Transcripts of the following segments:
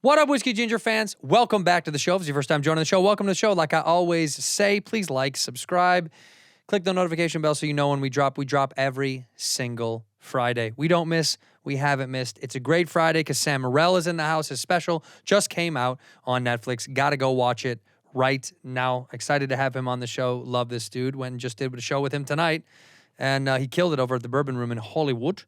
What up, Whiskey Ginger fans? Welcome back to the show. If it's your first time joining the show, welcome to the show. Like I always say, please like, subscribe, click the notification bell so you know when we drop. We drop every single Friday. We don't miss. We haven't missed. It's a great Friday because Sam Morril is in the house. His special just came out on Netflix. Got to go watch it right now. Excited to have him on the show. Love this dude. Went and just did a show with him tonight, and he killed it over at the Bourbon Room in Hollywood.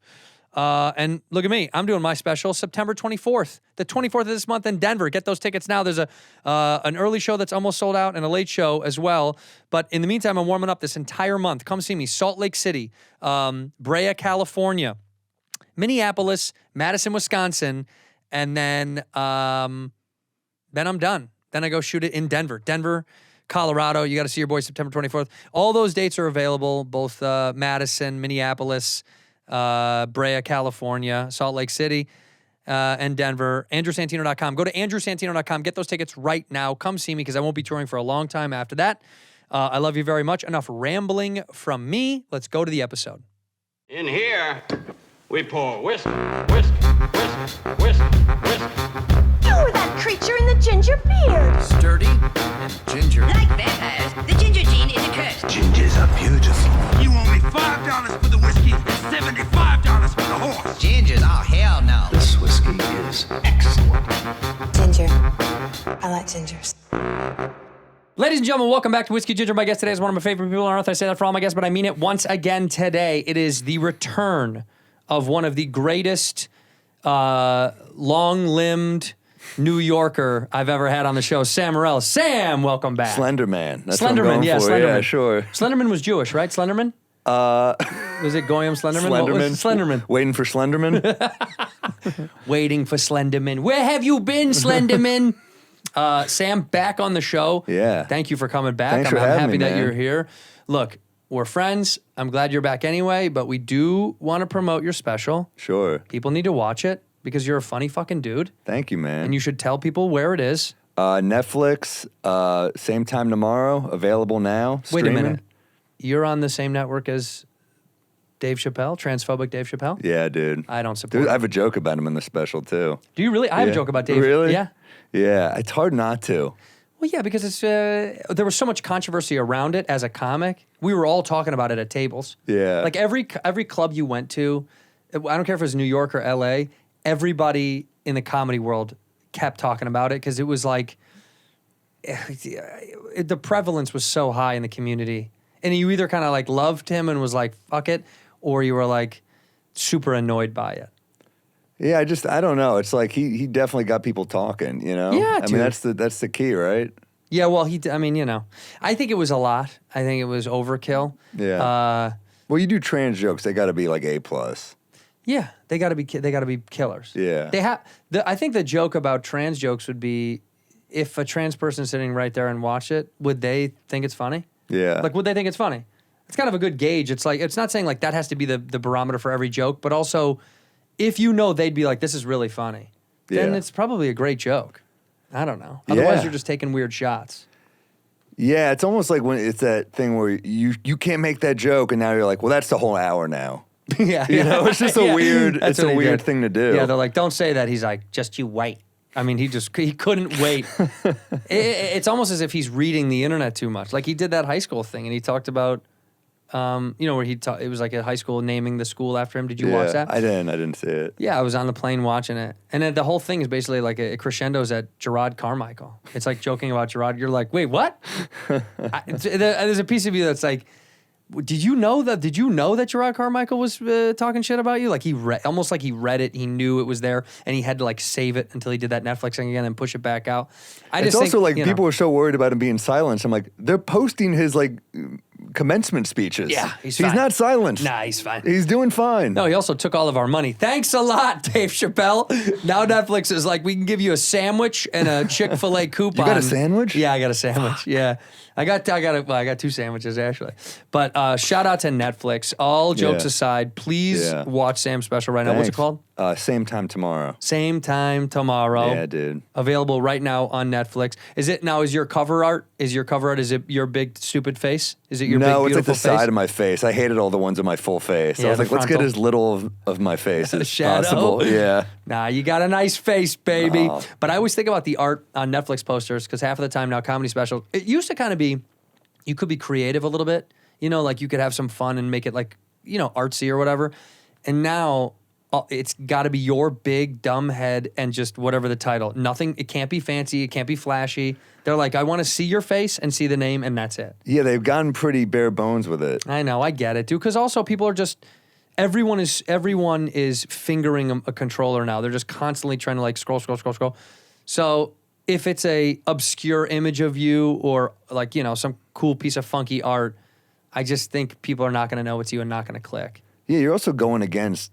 And look at me. I'm doing my special September 24th, the 24th of this month in Denver. Get those tickets now. There's an early show that's almost sold out and a late show as well. But in the meantime, I'm warming up this entire month. Come see me. Salt Lake City, Brea, California, Minneapolis, Madison, Wisconsin, and then I'm done. Then I go shoot it in Denver. Denver, Colorado. You got to see your boy September 24th. All those dates are available, both Madison, Minneapolis, Brea, California, Salt Lake City, and Denver. AndrewSantino.com. Go to AndrewSantino.com. Get those tickets right now. Come see me because I won't be touring for a long time after that. I love you very much. Enough rambling from me. Let's go to the episode. In here, we pour whisk, whisk, whisk, whisk, whisk. You were that creature in the ginger beard. Sturdy and ginger. Like vampires, the ginger gene is a curse. Gingers are beautiful. You owe me $5 for the whiskey and $75 for the horse. Gingers? Oh, hell no. This whiskey is excellent. Ginger. I like gingers. Ladies and gentlemen, welcome back to Whiskey Ginger. My guest today is one of my favorite people on earth. I say that for all my guests, but I mean it once again today. It is the return of one of the greatest long-limbed New Yorker I've ever had on the show, Sam Morril. Sam, welcome back. Slenderman. That's Slenderman, what I'm going yeah, for. Slenderman. Yeah, sure. Slenderman was Jewish, right? Slenderman? Was it Goyim Slenderman? What was Slenderman? Waiting for Slenderman. Waiting for Slenderman. Where have you been, Slenderman? Sam, back on the show. Yeah. Thank you for coming back. Thanks for I'm having happy me, that man. you're here. Look, we're friends. I'm glad you're back anyway, but we do want to promote your special. Sure. People need to watch it because you're a funny fucking dude. Thank you, man. And you should tell people where it is. Netflix, same time tomorrow, available now. Wait a streaming. minute. You're on the same network as Dave Chapelle, transphobic Dave Chapelle? Yeah, dude. I don't support Dude, I it. have a joke about him in the special, too. Do you really? I have a Yeah. joke about Dave. Really? Yeah. Yeah, it's hard not to. Well, yeah, because it's there was so much controversy around it as a comic. We were all talking about it at tables. Yeah. Like every club you went to, I don't care if it was New York or L.A., everybody in the comedy world kept talking about it because it was like the prevalence was so high in the community. And you either kind of like loved him and was like, fuck it, or you were like super annoyed by it. Yeah, I don't know. It's like he definitely got people talking, you know? Yeah, I dude. mean, that's the key, right? Yeah, well, I think it was a lot. I think it was overkill. Yeah. Well, you do trans jokes, they got to be like A+. Yeah, they got to be killers. Yeah. I think the joke about trans jokes would be if a trans person sitting right there and watched it, would they think it's funny? Yeah. Like, would they think it's funny? It's kind of a good gauge. It's like, it's not saying like that has to be the barometer for every joke, but also if you know they'd be like, this is really funny, then Yeah. it's probably a great joke. I don't know. Otherwise, Yeah. you're just taking weird shots. Yeah, it's almost like when it's that thing where you can't make that joke, and now you're like, well, that's the whole hour now. Yeah, You know, it's just a Yeah. weird, That's it's what a he weird did. thing to do. Yeah, they're like, don't say that. He's like, just you wait. I mean, he couldn't wait. It's almost as if he's reading the internet too much. Like he did that high school thing, and he talked about, where it was like a high school naming the school after him. Did you watch that? I didn't see it. Yeah, I was on the plane watching it. And then the whole thing is basically like it crescendos at Gerard Carmichael. It's like joking about Gerard. You're like, wait, what? There's a piece of you that's like, did you know that Gerard Carmichael was talking shit about you? Like almost like he read it, he knew it was there, and he had to like save it until he did that Netflix thing again and push it back out. It's also like people are so worried about him being silenced. I'm like, they're posting his like commencement speeches. Yeah, he's he's fine. not silenced. Nah, he's fine. He's doing fine. No, he also took all of our money. Thanks a lot, Dave Chapelle. Now Netflix is like, we can give you a sandwich and a Chick-fil-A coupon. You got a sandwich? Yeah, I got a sandwich. Yeah. I got two sandwiches actually. But shout out to Netflix. All jokes Yeah. aside, please Yeah. watch Sam's special right now. What's it Thanks. called? Same time tomorrow. Same time tomorrow. Yeah, dude. Available right now on Netflix. Is your cover art? Is it your big stupid face? Is it your big No, it's beautiful like the face? side of my face. I hated all the ones on my full face. Yeah, I was the like, let's get frontal. as little of my face as shadow. possible. Yeah. Nah, you got a nice face, baby. Oh. But I always think about the art on Netflix posters because half of the time now comedy specials, it used to kind of be, you could be creative a little bit. You know, like you could have some fun and make it like, you know, artsy or whatever. And now it's got to be your big dumb head and just whatever the title. Nothing, it can't be fancy, it can't be flashy. They're like, I want to see your face and see the name and that's it. Yeah, they've gotten pretty bare bones with it. I know, I get it, dude. Because also people are just, everyone is fingering a controller now. They're just constantly trying to like scroll. So if it's a obscure image of you or like, you know, some cool piece of funky art, I just think people are not going to know it's you and not going to click. Yeah, you're also going against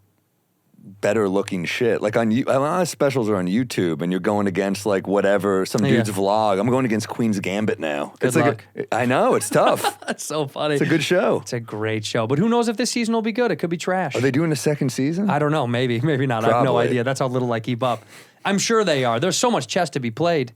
better looking shit. Like a lot of specials are on YouTube and you're going against like whatever, some dude's vlog. I'm going against Queen's Gambit now. Good luck. I know, it's tough. That's so funny. It's a good show. It's a great show. But who knows if this season will be good? It could be trash. Are they doing a second season? I don't know. Maybe not. I have no Probably. idea. That's how little I keep up. I'm sure they are. There's so much chess to be played.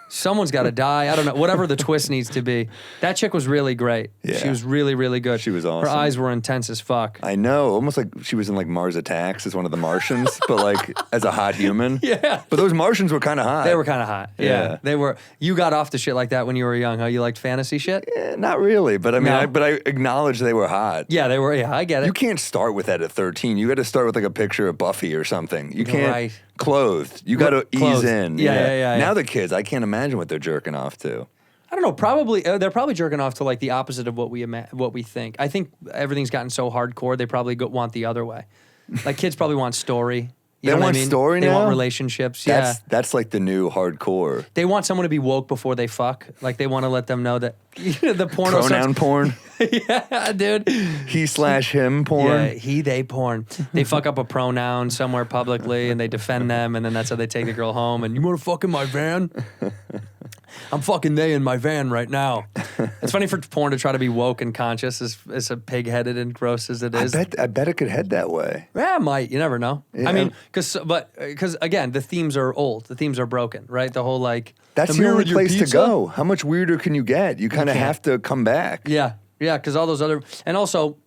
Someone's got to die. I don't know. Whatever the twist needs to be. That chick was really great. Yeah. She was really, really good. She was awesome. Her eyes were intense as fuck. I know, almost like she was in like Mars Attacks as one of the Martians, but like as a hot human. Yeah. But those Martians were kind of hot. They were kind of hot. Yeah. They were. You got off to shit like that when you were young, huh? You liked fantasy shit? Not really, but I mean, No. I acknowledge they were hot. Yeah, they were. Yeah, I get it. You can't start with that at 13. You got to start with like a picture of Buffy or something. You can't Right. clothed. You got to ease Clothed. in. Yeah. Now the kids, I can't imagine what they're jerking off to. I don't know. Probably they're probably jerking off to like the opposite of what we think. I think everything's gotten so hardcore. They probably want the other way. Like kids probably want story. You They know what want I mean? story They now? want relationships. That's like the new hardcore. They want someone to be woke before they fuck. Like they want to let them know that the porno Pronoun porn. Yeah, dude. He/him porn. Yeah, he, they porn. They fuck up a pronoun somewhere publicly and they defend them and then that's how they take the girl home. And you want to fuck in my van? I'm fucking they in my van right now. It's funny for porn to try to be woke and conscious as a pig-headed and gross as it is. I bet it could head that way. Yeah, it might. You never know. Yeah. I mean, because again, the themes are old. The themes are broken, right? The whole like That's the mirror only with your place to pizza? go. How much weirder can you get? You kind of can't. have to come back. Yeah, because all those other and also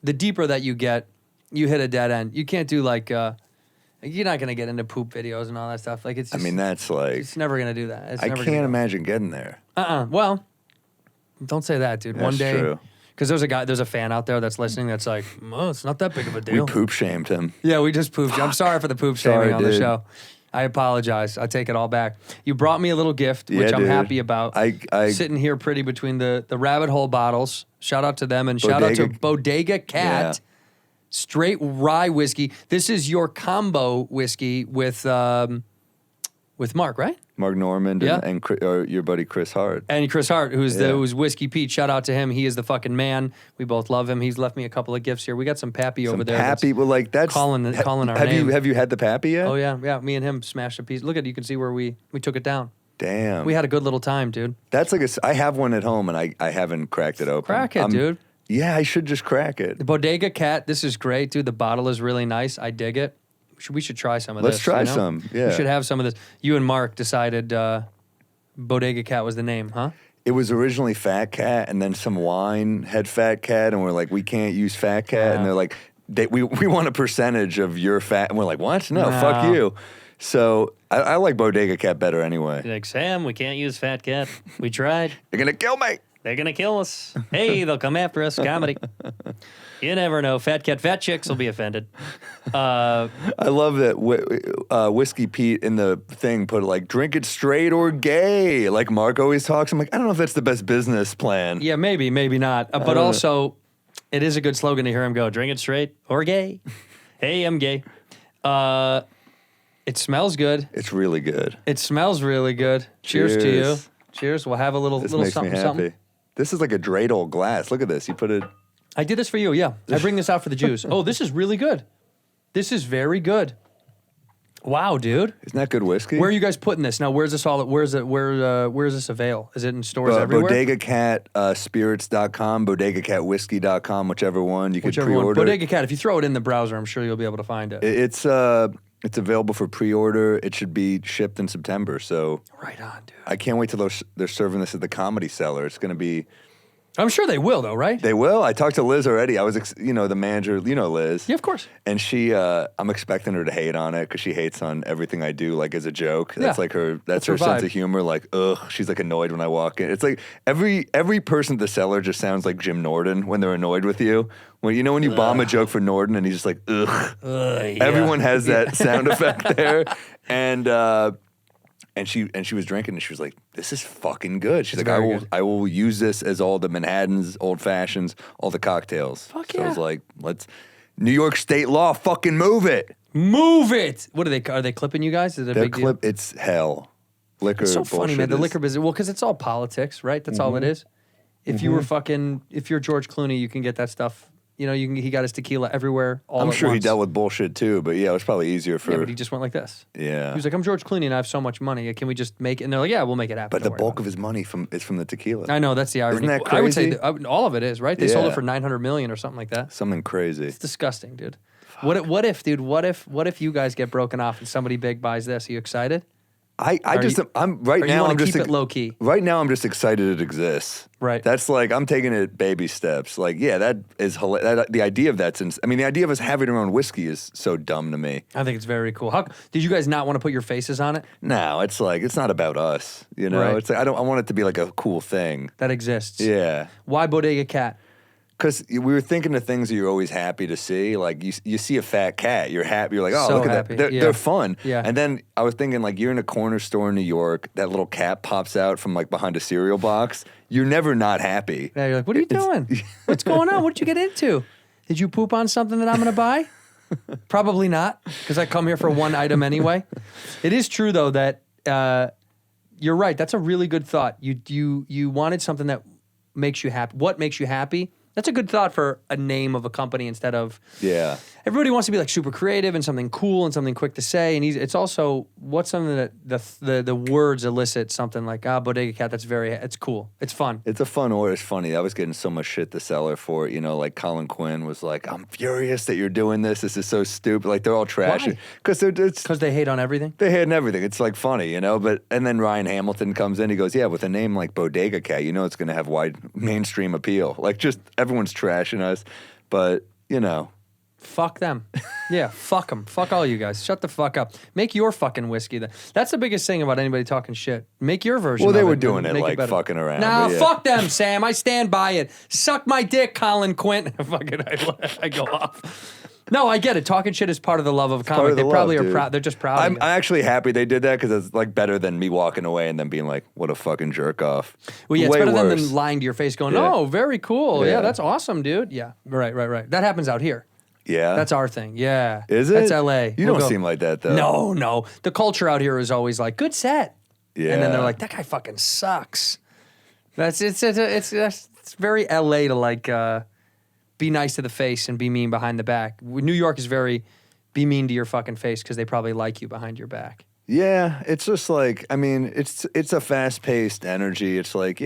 the deeper that you get, you hit a dead end. You can't do like you're not gonna get into poop videos and all that stuff. Like it's. I Just, mean, that's like it's never gonna do that. It's I never can't gonna do imagine getting there. that. Well, don't say that, dude. One That's day. true. Because there's a fan out there that's listening that's like, oh, it's not that big of a We deal. poop shamed him. Yeah, we just pooped. I'm sorry for the poop Sorry, shaming on the dude. show. I apologize. I take it all back. You brought me a little gift, which Yeah, I'm dude. happy about. I Sitting here pretty between the rabbit hole bottles. Shout out to them and shout out to Bodega Cat. Yeah. Straight rye whiskey. This is your combo whiskey with Mark, right? Mark Normand Yeah. and your buddy Chris Hart. And Chris Hart, who's Yeah. who's Whiskey Pete. Shout out to him. He is the fucking man. We both love him. He's left me a couple of gifts here. We got some Pappy over there. that's- Pappy, well, like that's calling our have name. Have you had the Pappy yet? Oh yeah. Me and him smashed a piece. Look at you can see where we took it down. Damn. We had a good little time, dude. That's like I have one at home and I haven't cracked it open. Crack it, dude. Yeah, I should just crack it. The Bodega Cat, this is great, dude. The bottle is really nice. I dig it. We should try some of Let's this. try you know? some, yeah. We should have some of this. You and Mark decided Bodega Cat was the name, huh? It was originally Fat Cat, and then some wine had Fat Cat, and we're like, we can't use Fat Cat, and they're like, we want a percentage of your fat, and we're like, what? No, fuck you. So I like Bodega Cat better anyway. You're like, Sam, we can't use Fat Cat. We tried. They're gonna kill me. They're going to kill us. Hey, they'll come after us. Comedy. You never know. Fat chicks will be offended. I love that Whiskey Pete in the thing put like, drink it straight or gay. Like Mark always talks. I'm like, I don't know if that's the best business plan. Yeah, maybe not. But also, it is a good slogan to hear him go, drink it straight or gay. Hey, I'm gay. It smells good. It's really good. It smells really good. Cheers to you. Cheers. We'll have a little This little makes something, me happy. something. This is like a dreidel glass. Look at this. You put it. I did this for you, yeah. I bring this out for the Jews. Oh, this is really good. This is very good. Wow, dude. Isn't that good whiskey? Where are you guys putting this? Now, where's this all? Where's this avail? Is it in stores everywhere? Bodega Cat, spirits.com, bodegacatwhiskey.com, whichever one. You can Whichever pre-order. one. Bodega Cat. If you throw it in the browser, I'm sure you'll be able to find it. It's available for pre-order. It should be shipped in September. So Right on, dude. I can't wait till they're serving this at the Comedy Cellar. It's going to be. I'm sure they will, though, right? They will. I talked to Liz already. I was, the manager. You know Liz. Yeah, of course. And she, I'm expecting her to hate on it because she hates on everything I do, like as a joke. That's Yeah. like her. That's her her sense vibe. of humor. Like, ugh. She's like annoyed when I walk in. It's like every person at the cellar just sounds like Jim Norton when they're annoyed with you. When when you bomb a joke for Norton and he's just like, ugh. Yeah. Everyone has that sound effect there, and she was drinking and she was like, "This is fucking good." She's like, very good. I will use this as all the Manhattans, old fashions, all the cocktails." Fuck so I was yeah. like, "Let's New York state law, fucking move it." Move it. What are they clipping you guys? Is it a Their big clip, deal? it's hell. Liquor, It's so funny, man. The bullshit liquor business. Well, because it's all politics, right? That's all it is. If you were if you're George Clooney, you can get that stuff. He got his tequila everywhere. All I'm at sure he once. dealt with bullshit too, but yeah, it was probably easier for. Yeah, but he just went like this. Yeah. He was like, "I'm George Clooney and I have so much money. Can we just make it?" And they're like, "Yeah, we'll make it happen." But the Don't worry bulk about of his money is from the tequila. it." I know that's the irony. Isn't that I would say crazy? all of it is right. They sold it Yeah. for $900 million or something like that. Something crazy. It's disgusting, dude. What if, dude? What if you guys get broken off and somebody big buys this? Are you excited? I'm right or you now. wanna I'm just keep it low key? Right now, I'm just excited it exists. Right. That's like I'm taking it baby steps. Like, yeah, that is hilarious. The idea of that's. The idea of us having our own whiskey is so dumb to me. I think it's very cool. Did you guys not want to put your faces on it? No, it's like it's not about us. Right. It's like I want it to be like a cool thing. That exists. Yeah. Why Bodega Cat? Because we were thinking of things that you're always happy to see. Like you see a fat cat, you're happy. You're like, oh, So look at happy. that. Yeah. They're fun. Yeah. And then I was thinking, like, you're in a corner store in New York. That little cat pops out from like behind a cereal box. You're never not happy. Yeah, you're like, what are you doing? What's going on? What did you get into? Did you poop on something that I'm going to buy? Probably not, because I come here for one item anyway. It is true though that you're right. That's a really good thought. You wanted something that makes you happy. What makes you happy? That's a good thought for a name of a company instead of. Yeah. Everybody wants to be like super creative and something cool and something quick to say, and it's also what's something that the words elicit something like Bodega Cat. It's cool. It's fun. It's a fun order. It's funny. I was getting so much shit to Cellar for it. Like Colin Quinn was like, "I'm furious that you're doing this. This is so stupid." Like they're all trashing Why? because Because they hate on everything. they hate everything. It's like funny, But and then Ryan Hamilton comes in. He goes, "Yeah, with a name like Bodega Cat, it's going to have wide mainstream appeal. Like just everyone's trashing us, but Fuck them. Yeah, fuck them. Fuck all you guys. Shut the fuck up. Make your fucking whiskey. That's the biggest thing about anybody talking shit. Make your version. Well, they of were it doing and it make like better. fucking around. Nah, but yeah. fuck them, Sam. I stand by it. Suck my dick, Colin Quint. Fucking, I go off. No, I get it. Talking shit is part of the love of a part comic. of the They probably love, are dude. proud. They're just proud. I'm of it. actually happy they did that because it's like better than me walking away and then being like, "What a fucking jerk off." Well, yeah, it's Way better worse. than lying to your face, going, Yeah. "Oh, very cool. Yeah, Yeah. that's awesome, dude." Yeah, right. That happens out here. Yeah, That's our thing. Yeah, Is it? That's L.A. You We'll don't go- seem like that though. No. The culture out here is always like, "Good set." Yeah, And then they're like, "That guy fucking sucks." It's very LA to like be nice to the face and be mean behind the back. New York is very be mean to your fucking face because they probably like you behind your back. Yeah, it's just like it's a fast paced energy. It's like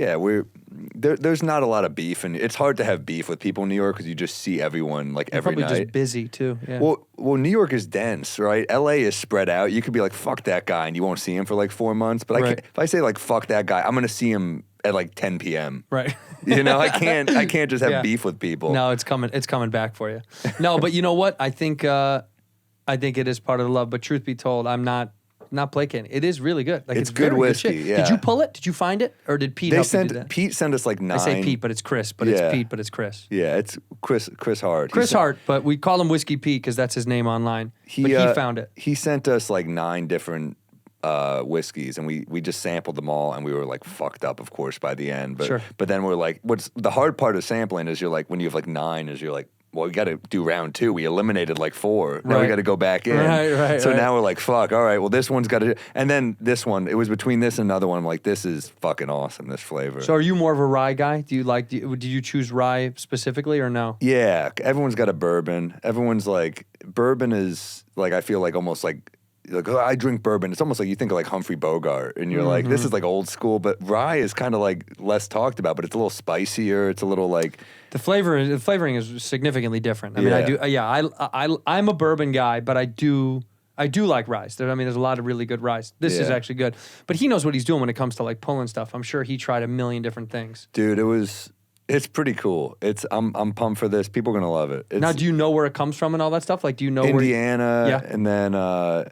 there's not a lot of beef, and it's hard to have beef with people in New York because you just see everyone like They're every probably night. just busy too. Yeah. Well, New York is dense, right? LA is spread out. You could be like, "Fuck that guy," and you won't see him for like 4 months. But Right. if I say like, "Fuck that guy," I'm gonna see him at like 10 p.m. Right. I can't just have Yeah. beef with people. No, it's coming back for you. No, but you know what? I think it is part of the love. But truth be told, I'm not placating. It is really good. Like It's very good whiskey, shit. yeah. Did you pull it? Did you find it, or did Pete help you do that? Pete sent us like 9. I say Pete, but it's Chris. But Yeah. it's Pete, but it's Chris. Yeah, it's Chris Hart. Chris Hart, but we call him Whiskey Pete because that's his name online. But he found it. He sent us like 9 different whiskeys, and we just sampled them all, and we were like fucked up, of course, by the end. But Sure. but then we're like, what's the hard part of sampling is you're like when you have like 9 is you're like, well, we got to do round 2. We eliminated like 4. Now we Right. got to go back in. Right, So right. now we're like, fuck. All right. Well, this one's got to. And then this one, it was between this and another one. I'm like, this is fucking awesome. This flavor. So are you more of a rye guy? Do you like? Did you choose rye specifically or no? Yeah, everyone's got a bourbon. Everyone's like, bourbon is like, I feel like almost like like, oh, I drink bourbon. It's almost like you think of like Humphrey Bogart, and you're like, this is like old school. But rye is kind of like less talked about, but it's a little spicier. It's a little like The flavoring is significantly different. I mean, I'm a bourbon guy, but I do like ryes. There's a lot of really good ryes. This is actually good. But he knows what he's doing when it comes to like pulling stuff. I'm sure he tried a million different things. dude. It's pretty cool. I'm pumped for this. People are gonna love it. Now, do you know where it comes from and all that stuff? Like, do you know Indiana, Yeah. and then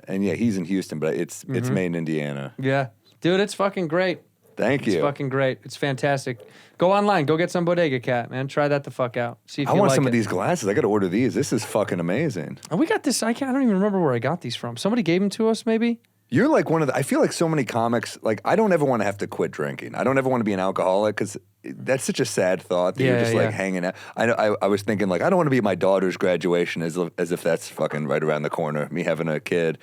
he's in Houston, but it's made in Indiana. Yeah. Dude, it's fucking great. Thank you. It's fucking great. It's fantastic. Go online. Go get some Bodega Cat, man. Try that the fuck out. See if I you want like some it. of these glasses. I got to order these. This is fucking amazing. And we got this. I don't even remember where I got these from. Somebody gave them to us, maybe? You're like one of the. I feel like so many comics. Like I don't ever want to have to quit drinking. I don't ever want to be an alcoholic because that's such a sad thought that you're just like hanging out. I was thinking like I don't want to be at my daughter's graduation as if that's fucking right around the corner. Me having a kid.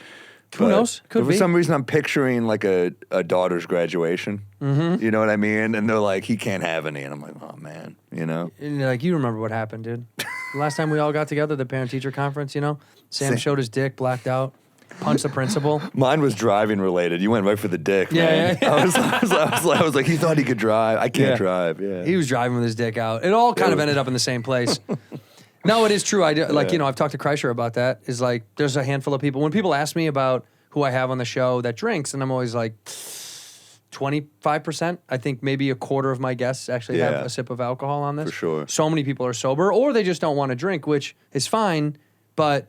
Who knows? Could for be. some reason, I'm picturing like a daughter's graduation. Mm-hmm. You know what I mean? And they're like, he can't have any. And I'm like, oh, man, you know? And like, you remember what happened, dude. The last time we all got together, the parent-teacher conference, you know? Sam showed his dick, blacked out, punched the principal. Mine was driving related. You went right for the dick, Yeah, man. yeah. I was like, he thought he could drive. I can't drive, yeah. He was driving with his dick out. It all kind of ended up in the same place. No, it is true. I've talked to Kreischer about that. Is like, there's a handful of people. When people ask me about who I have on the show that drinks, and I'm always like, 25%. I think maybe a quarter of my guests actually have a sip of alcohol on this. For sure. So many people are sober, or they just don't want to drink, which is fine. But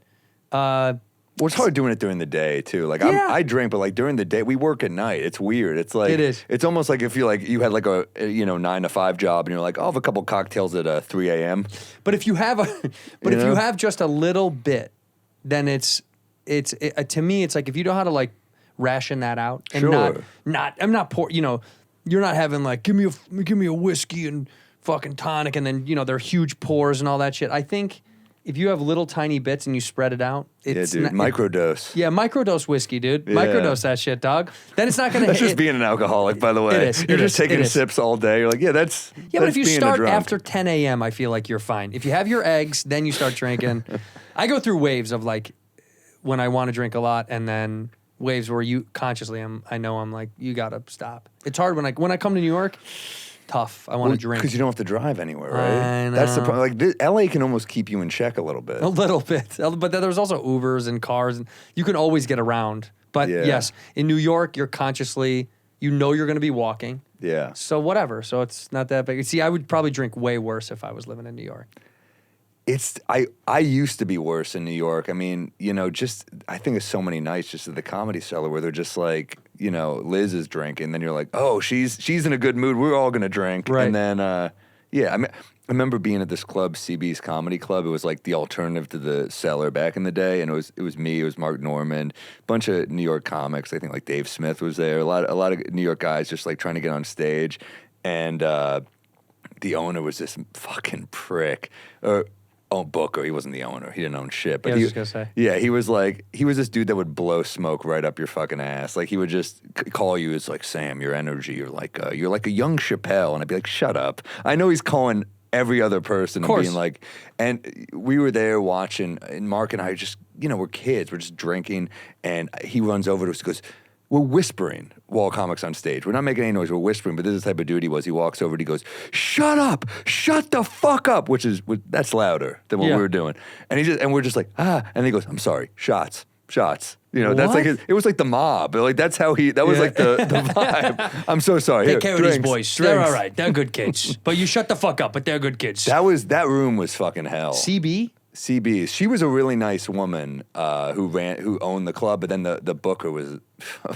well, it's hard doing it during the day too. Like I drink, but like during the day, we work at night. It's weird. It's like It is. It's almost like if you had like a 9 to 5 job, and you're like, I'll have a couple cocktails at 3 a.m. But if you have you have just a little bit, then it's to me it's like if you know how to like ration that out and I'm not poor. You're not having like give me a whiskey and fucking tonic and then they're huge pours and all that shit. I think if you have little tiny bits and you spread it out, it's microdose. Microdose whiskey, dude. Yeah. Microdose that shit, dog. Then it's not gonna. That's just being an alcoholic, by the way. It is. You're just taking sips all day. You're like, that's but if you being a start drunk. after 10 a.m., I feel like you're fine. If you have your eggs, then you start drinking. I go through waves of like when I want to drink a lot, and then waves where you consciously, I know I'm like, you gotta stop. It's hard when I come to New York. Tough. I want to drink because you don't have to drive anywhere, right? I know. That's the problem. Like LA can almost keep you in check a little bit. a little bit, but then there's also Ubers and cars, and you can always get around. But yes, in New York, you're consciously, you're going to be walking. Yeah. So whatever. So it's not that big. See, I would probably drink way worse if I was living in New York. I used to be worse in New York. I mean, I think of so many nights just at the Comedy Cellar where they're just like, Liz is drinking, then you're like, oh, she's in a good mood. We're all gonna drink, right. And then I remember being at this club, CB's Comedy Club. It was like the alternative to the Cellar back in the day, and it was me, it was Mark Norman, a bunch of New York comics. I think like Dave Smith was there. A lot of New York guys just like trying to get on stage, and the owner was this fucking prick. Booker. He wasn't the owner. He didn't own shit. But I was just gonna say. Yeah, he was this dude that would blow smoke right up your fucking ass. Like he would just call you. It's like, Sam, your energy. You're like a young Chapelle, and I'd be like, shut up. I know he's calling every other person and being like, and we were there watching, and Mark and I just, we're kids. We're just drinking, and he runs over to us and goes, we're whispering while comics on stage. We're not making any noise. We're whispering, but this is the type of dude he was. He walks over and he goes, shut up, shut the fuck up, that's louder than what we were doing. And we're just like, and he goes, I'm sorry, shots. That's like, it was like the mob. Like that's how that was like the vibe. I'm so sorry. Take care of these boys. Drinks. They're all right. They're good kids. But you shut the fuck up, but they're good kids. That room was fucking hell. CB? She was a really nice woman who owned the club, but then the booker was.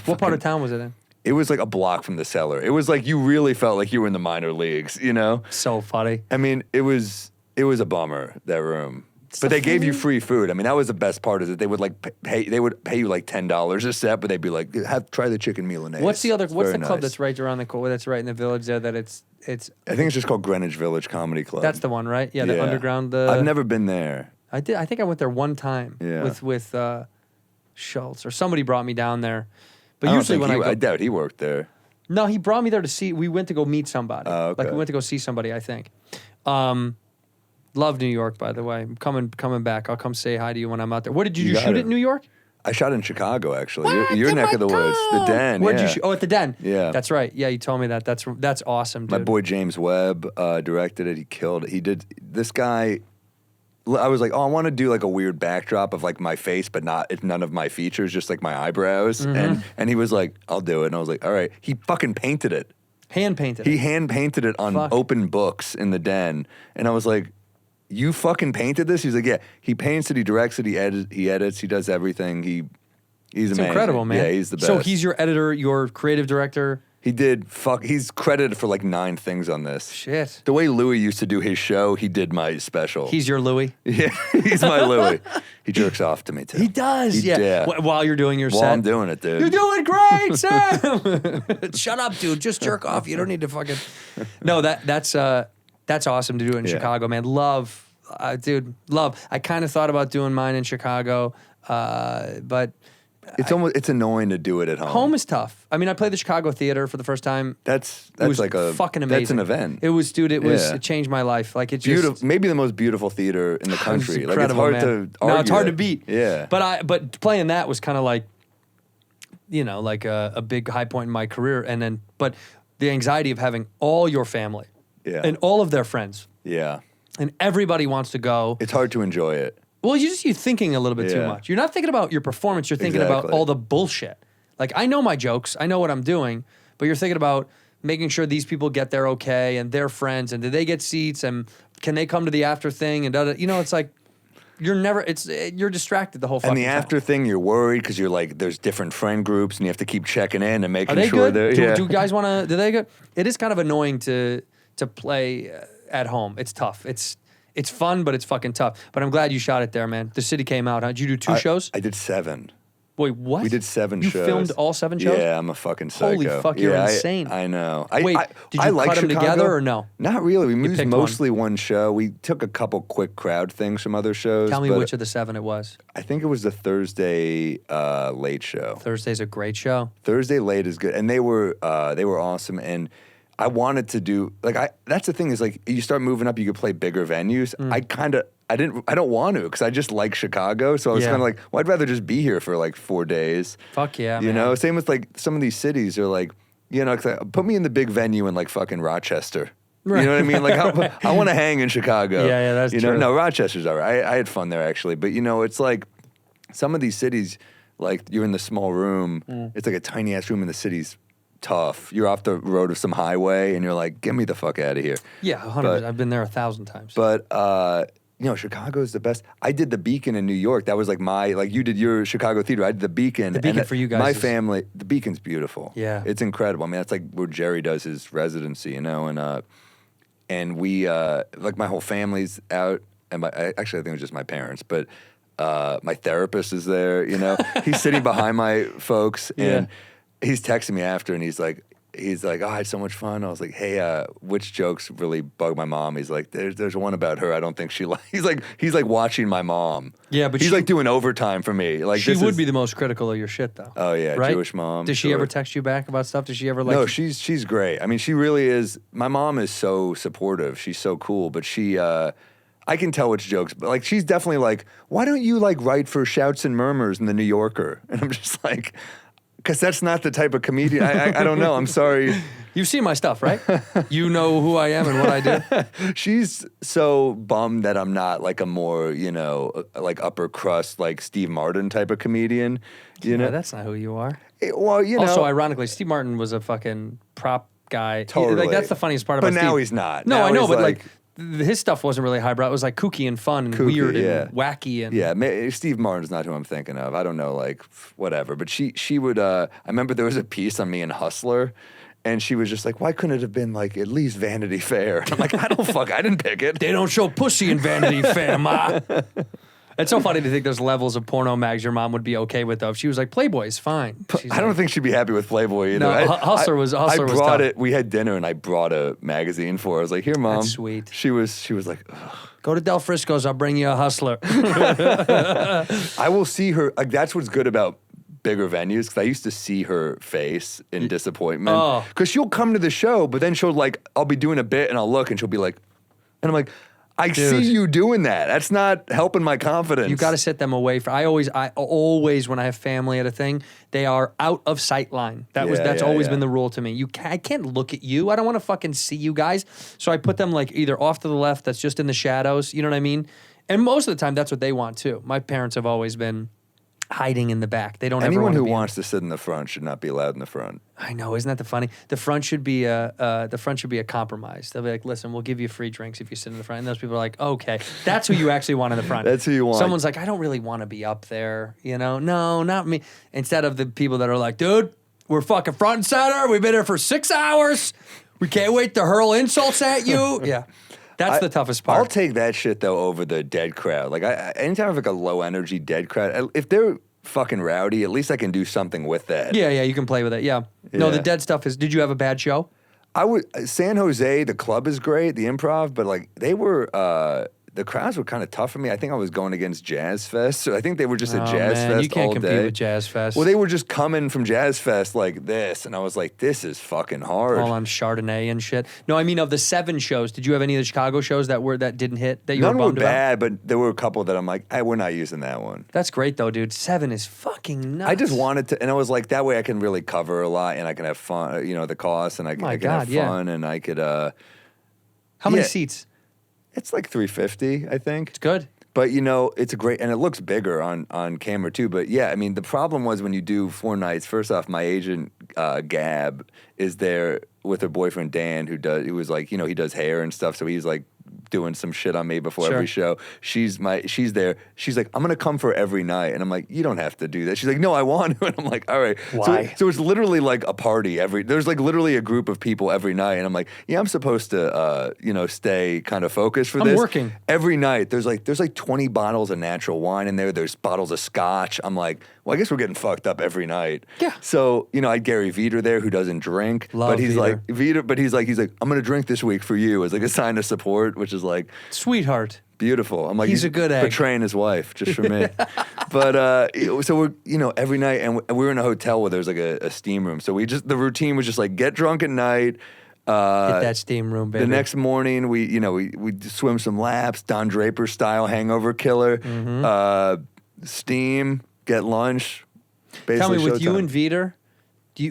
What part of town was it in? It was like a block from the Cellar. It was like you really felt like you were in the minor leagues, So funny. I mean, it was a bummer, that room. But they gave you free food. I mean, that was the best part, is that they would pay you like $10 a set, but they'd be like, try the chicken Milanese. What's the club nice. that's right around the corner, that's right in the village there, that it's I think it's just called Greenwich Village Comedy Club. That's the one, right? Yeah, the underground. I've never been there. I did. I think I went there one time with Schultz, or somebody brought me down there. But usually I doubt he worked there. No, he brought me there to see. We went to go meet somebody. Oh, okay. Like we went to go see somebody, I think. Love New York, by the way. I'm coming back. I'll come say hi to you when I'm out there. What did you shoot it in New York? I shot in Chicago, actually. What? Your In neck my of the woods. The town. Den. Where'd yeah. you shoot? Oh, at the Den. Yeah. That's right. Yeah, you told me that. That's awesome, dude. My boy James Webb directed it. He killed it. He did. This guy, I was like, oh, I want to do like a weird backdrop of like my face, but none of my features, just like my eyebrows. Mm-hmm. And he was like, I'll do it. And I was like, all right. He fucking painted it. Hand painted. He hand painted it on open books in the Den. And I was like, you fucking painted this? He's like, yeah. He paints it, he directs it, he edits, he does everything. He's amazing. Incredible, man. Yeah, he's the best. So he's your editor, your creative director. He did he's credited for like 9 things on this. Shit. The way Louis used to do his show, he did my special. He's your Louis. Yeah, he's my Louis. He jerks off to me too. He does. Yeah. While you're doing your While set. I'm doing it, dude. You're doing great, Sam. Shut up, dude. Just jerk off. You don't need to fucking. No, that's awesome to do it in Chicago, man. Love, dude. Love. I kind of thought about doing mine in Chicago, but It's annoying to do it at home. home is tough. I mean, I played the Chicago Theater for the first time. That's It was like a fucking amazing. That's an event. It was, dude. It was. Yeah. It changed my life. Like it just Beautiful, maybe the most beautiful theater in the country. It's Like it's incredible, hard man. to argue. No, it's hard to that. beat. Yeah, But playing that was kind of like, like a big high point in my career. And then, but the anxiety of having all your family, Yeah. and all of their friends, yeah, and everybody wants to go. it's hard to enjoy it. Well, you're thinking a little bit too Yeah. much. You're not thinking about your performance. You're thinking about Exactly. all the bullshit. Like, I know my jokes. I know what I'm doing. But you're thinking about making sure these people get there okay and their friends. And did they get seats? And can they come to the after thing? And it's like, you're distracted the whole fucking And the time. after thing, you're worried because you're like, there's different friend groups, and you have to keep checking in and Are making they sure good? they're. Do you guys want to? Do they good? It is kind of annoying to play at home. It's tough. It's fun, but it's fucking tough. But I'm glad you shot it there, man. The city came out. Huh? Did you do 2 shows? I did 7. Wait, what? We did 7 you shows. You filmed all 7 shows? Yeah, I'm a fucking psycho. Holy fuck, you're Yeah, insane. I know. Wait, did you like cut them Chicago. together or no? Not really. We used picked mostly one show. We took a couple quick crowd things from other shows. Tell me but which of the 7 it was. I think it was the Thursday late show. Thursday's a great show. Thursday late is good, and they were awesome. And I wanted to do that's the thing is like you start moving up, you could play bigger venues. I don't want to because I just like Chicago, so I was Yeah. kind of like, well, I'd rather just be here for like 4 days. Fuck yeah, you man. know. Same with like some of these cities are like, it's like, put me in the big venue in like fucking Rochester. Right. You know what I mean? Like I want to hang in Chicago. Yeah, that's true. No, Rochester's all right. I had fun there actually, but it's like some of these cities, like you're in the small room. It's like a tiny ass room in the city's tough. You're off the road of some highway, and you're like, get me the fuck out of here. Yeah, 100%. But- I've been there 1,000 times. But Chicago's the best. I did the Beacon in New York. That was like you did your Chicago theater. I did the Beacon. The Beacon and for you guys My is- family, the Beacon's beautiful. Yeah. It's incredible. I mean, that's like where Jerry does his residency, and we like my whole family's out, and actually I think it was just my parents, but my therapist is there. He's sitting behind my folks, and he's texting me after, and he's like, oh, I had so much fun. I was like, hey, which jokes really bug my mom? He's like, there's one about her. I don't think she he's like watching my mom. Yeah, but he's she- like doing overtime for me. Like she would be the most critical of your shit, though. Oh yeah, right? Jewish mom. Does she sure. ever text you back about stuff? Does she ever like? No, she's great. I mean, she really is. My mom is so supportive. She's so cool, but she. I can tell which jokes, but like she's definitely like, why don't you like write for Shouts and Murmurs in the New Yorker? And I'm just like, because that's not the type of comedian. I don't know. I'm sorry. You've seen my stuff, right? You know who I am and what I do. She's so bummed that I'm not like a more, like upper crust, like Steve Martin type of comedian. Yeah, that's not who you are. Well, Also, ironically, Steve Martin was a fucking prop guy. Totally. Like that's the funniest part about But Steve. now he's not. No, Now I know, he's but like- his stuff wasn't really highbrow. It was like kooky and fun and Kooky, weird yeah. and wacky and Yeah, Steve Martin's not who I'm thinking of. I don't know, like whatever. But she would. I remember there was a piece on me in Hustler, and she was just like, "Why couldn't it have been like at least Vanity Fair?" And I'm like, I didn't pick it. They don't show pussy in Vanity Fair, ma. It's so funny to think there's levels of porno mags your mom would be okay with, though. If she was like, Playboy's fine. She's I don't think she'd be happy with Playboy either. No, Hustler was I tough. brought it. We had dinner, and I brought a magazine for her. I was like, "Here, mom." That's sweet. She was like, ugh. Go to Del Frisco's, I'll bring you a Hustler. I will see her. Like that's what's good about bigger venues because I used to see her face in disappointment. Oh. Because she'll come to the show, but then she'll like, I'll be doing a bit, and I'll look, and she'll be like, and I'm like, I see you doing that. That's not helping my confidence. You got to set them away. I always, when I have family at a thing, they are out of sight line. That's always been the rule to me. I can't look at you. I don't want to fucking see you guys. So I put them like either off to the left, that's just in the shadows. You know what I mean? And most of the time, that's what they want too. My parents have always been hiding in the back. They don't. Anyone who wants to sit in the front should not be allowed in the front. I know, isn't that the funny? The front should be a compromise. They'll be like, listen, we'll give you free drinks if you sit in the front. And those people are like, okay, that's who you actually want in the front. That's who you want. Someone's like, I don't really want to be up there. You know, no, not me. Instead of the people that are like, dude, we're fucking front and center. We've been here for 6 hours. We can't wait to hurl insults at you. Yeah. That's the toughest part. I'll take that shit though over the dead crowd. Like anytime I have like a low energy dead crowd, if they're fucking rowdy, at least I can do something with that. Yeah, you can play with it. Yeah. No, the dead stuff is. Did you have a bad show? San Jose, the club is great, the improv, but like they were. The crowds were kind of tough for me. I think I was going against Jazz Fest, so I think they were just at Jazz Fest all day. You can't compete with Jazz Fest. Well, they were just coming from Jazz Fest like this, and I was like, this is fucking hard. All on Chardonnay and shit. No, I mean of the 7 shows, did you have any of the Chicago shows that didn't hit, that you None were bummed were bad, about? but there were a couple that I'm like, we're not using that one. That's great though, dude. 7 is fucking nuts. I just wanted to, and I was like, that way I can really cover a lot, and I can have fun, the cost, and I can have fun, and I could. How many seats? It's like 350, I think. It's good. But, it's a great, and it looks bigger on camera too. But yeah, I mean, the problem was when you do 4 nights, first off, my agent, Gab, is there with her boyfriend, Dan, who was like, he does hair and stuff. So he's like doing some shit on me before every show. She's there. She's like, I'm going to come for every night. And I'm like, you don't have to do that. She's like, no, I want to. And I'm like, all right. Why? So it's literally like a party there's like literally a group of people every night. And I'm like, yeah, I'm supposed to, stay kind of focused for this. I'm working. Every night, there's like 20 bottles of natural wine in there. There's bottles of scotch. I'm like, well, I guess we're getting fucked up every night. Yeah. So, I had Gary Veter there who doesn't drink. Love but he's Veter. like, he's like, I'm going to drink this week for you as like a sign of support, which is like, sweetheart. beautiful. I'm like, he's a good egg. Betraying his wife just for me. But so we're every night, and we were in a hotel where there's like a steam room. So the routine was just like get drunk at night. Hit that steam room, baby. The next morning, we swim some laps, Don Draper style hangover killer. Steam, get lunch. Tell me, with you showtime. and Veter,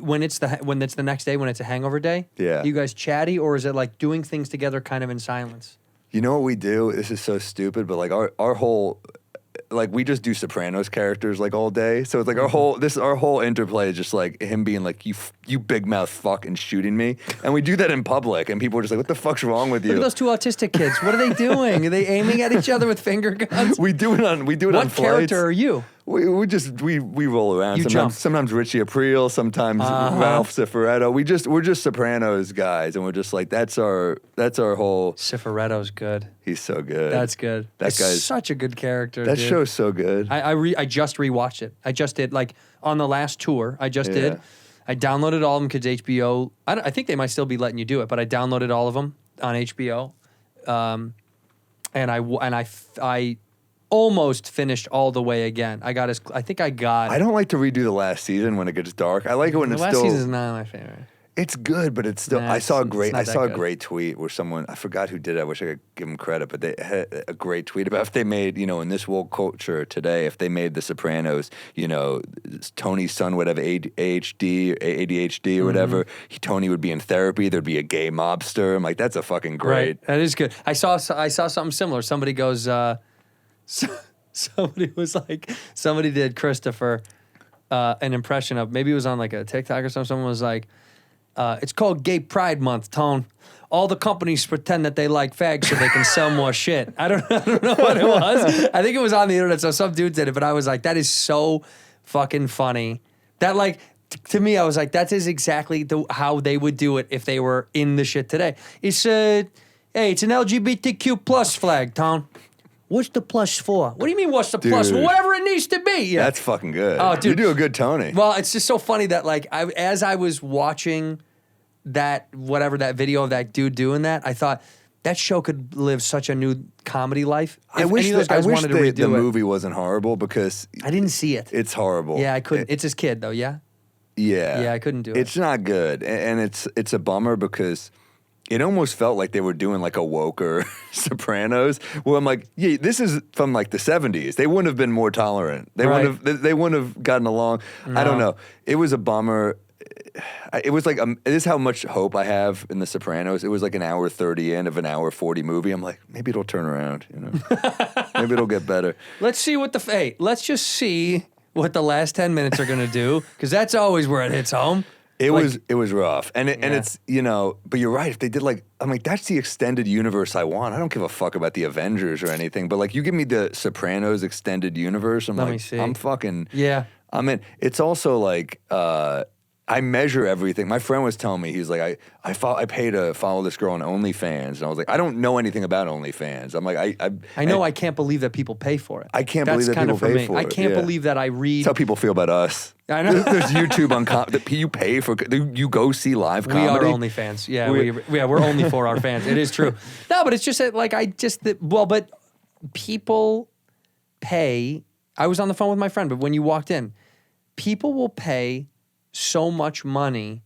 when it's the next day, when it's a hangover day, Yeah. you guys chatty, or is it like doing things together kind of in silence? You know what we do? This is so stupid, but like our whole, like we just do Sopranos characters like all day. So it's like our whole interplay is just like him being like, you big mouth fuck, and shooting me. And we do that in public, and people are just like, what the fuck's wrong with you? Look at those 2 autistic kids. What are they doing? Are they aiming at each other with finger guns? We do it on What flights. character are you? We roll around. You jump. Sometimes Richie Aprile, sometimes Ralph Cifaretto. We're just Sopranos guys, and we're just like that's our whole. Cifaretto's good. He's so good. That's good. That It's guy's such a good character. That dude. show's so good. I just rewatched it. I just did, like on the last tour. I just did. I downloaded all of them because HBO. I think they might still be letting you do it, but I downloaded all of them on HBO, and I almost finished all the way again. I don't like to redo the last season when it gets dark. I like it when the it's last still. season's not my favorite. It's good, but it's still. Nah, I saw a it's not that a good. great tweet where someone, I forgot who did it. I wish I could give them credit, but they had a great tweet about if they made, in this woke culture today, if they made The Sopranos, Tony's son would have ADHD or whatever. Tony would be in therapy. There'd be a gay mobster. I'm like, that's a fucking great. Right, that is good. I saw something similar. Somebody goes, somebody did Christopher. An impression of, maybe it was on like a TikTok or something. Someone was like, it's called Gay Pride Month, Tone. All the companies pretend that they like fags so they can sell more shit. I don't know what it was. I think it was on the internet, so some dude did it, but I was like, that is so fucking funny. That like, to me, I was like, that is exactly how they would do it if they were in the shit today. It's hey, it's an LGBTQ plus flag, Tone. What's the plus for? What do you mean, what's the plus? Well, whatever it needs to be. Yeah. That's fucking good. Oh, dude. You do a good Tony. Well, it's just so funny that, like, as I was watching that video of that dude doing that, I thought that show could live such a new comedy life. I wish the the movie wasn't horrible because I didn't see it. It's horrible. Yeah, I couldn't. It's his kid, though, yeah? Yeah. Yeah, I couldn't do it. It's not good. And it's a bummer because it almost felt like they were doing like a woker Sopranos. Well, I'm like, yeah, this is from like the 70s. They wouldn't have been more tolerant. They wouldn't have gotten along. No. I don't know. It was a bummer. It was like, this is how much hope I have in The Sopranos. It was like an hour 30 in of an hour 40 movie. I'm like, maybe it'll turn around, you know? Maybe it'll get better. Let's see what let's just see what the last 10 minutes are going to do, because that's always where it hits home. It was rough. And it's, you know, but you're right. If they did like, I'm like, that's the extended universe I want. I don't give a fuck about the Avengers or anything. But like, you give me the Sopranos extended universe, Let me see. I'm fucking, Yeah. I'm in. It's also like, I measure everything. My friend was telling me, he's like, I pay to follow this girl on OnlyFans. And I was like, I don't know anything about OnlyFans. I'm like, I can't believe that people pay for it. I can't believe that people pay for it. I can't believe that I read. That's how people feel about us. I know. There's YouTube on you pay for, you go see live comedy. We are OnlyFans. Yeah, we're only for our fans. It is true. No, but it's just that, like, but people pay. I was on the phone with my friend, but when you walked in, people will pay so much money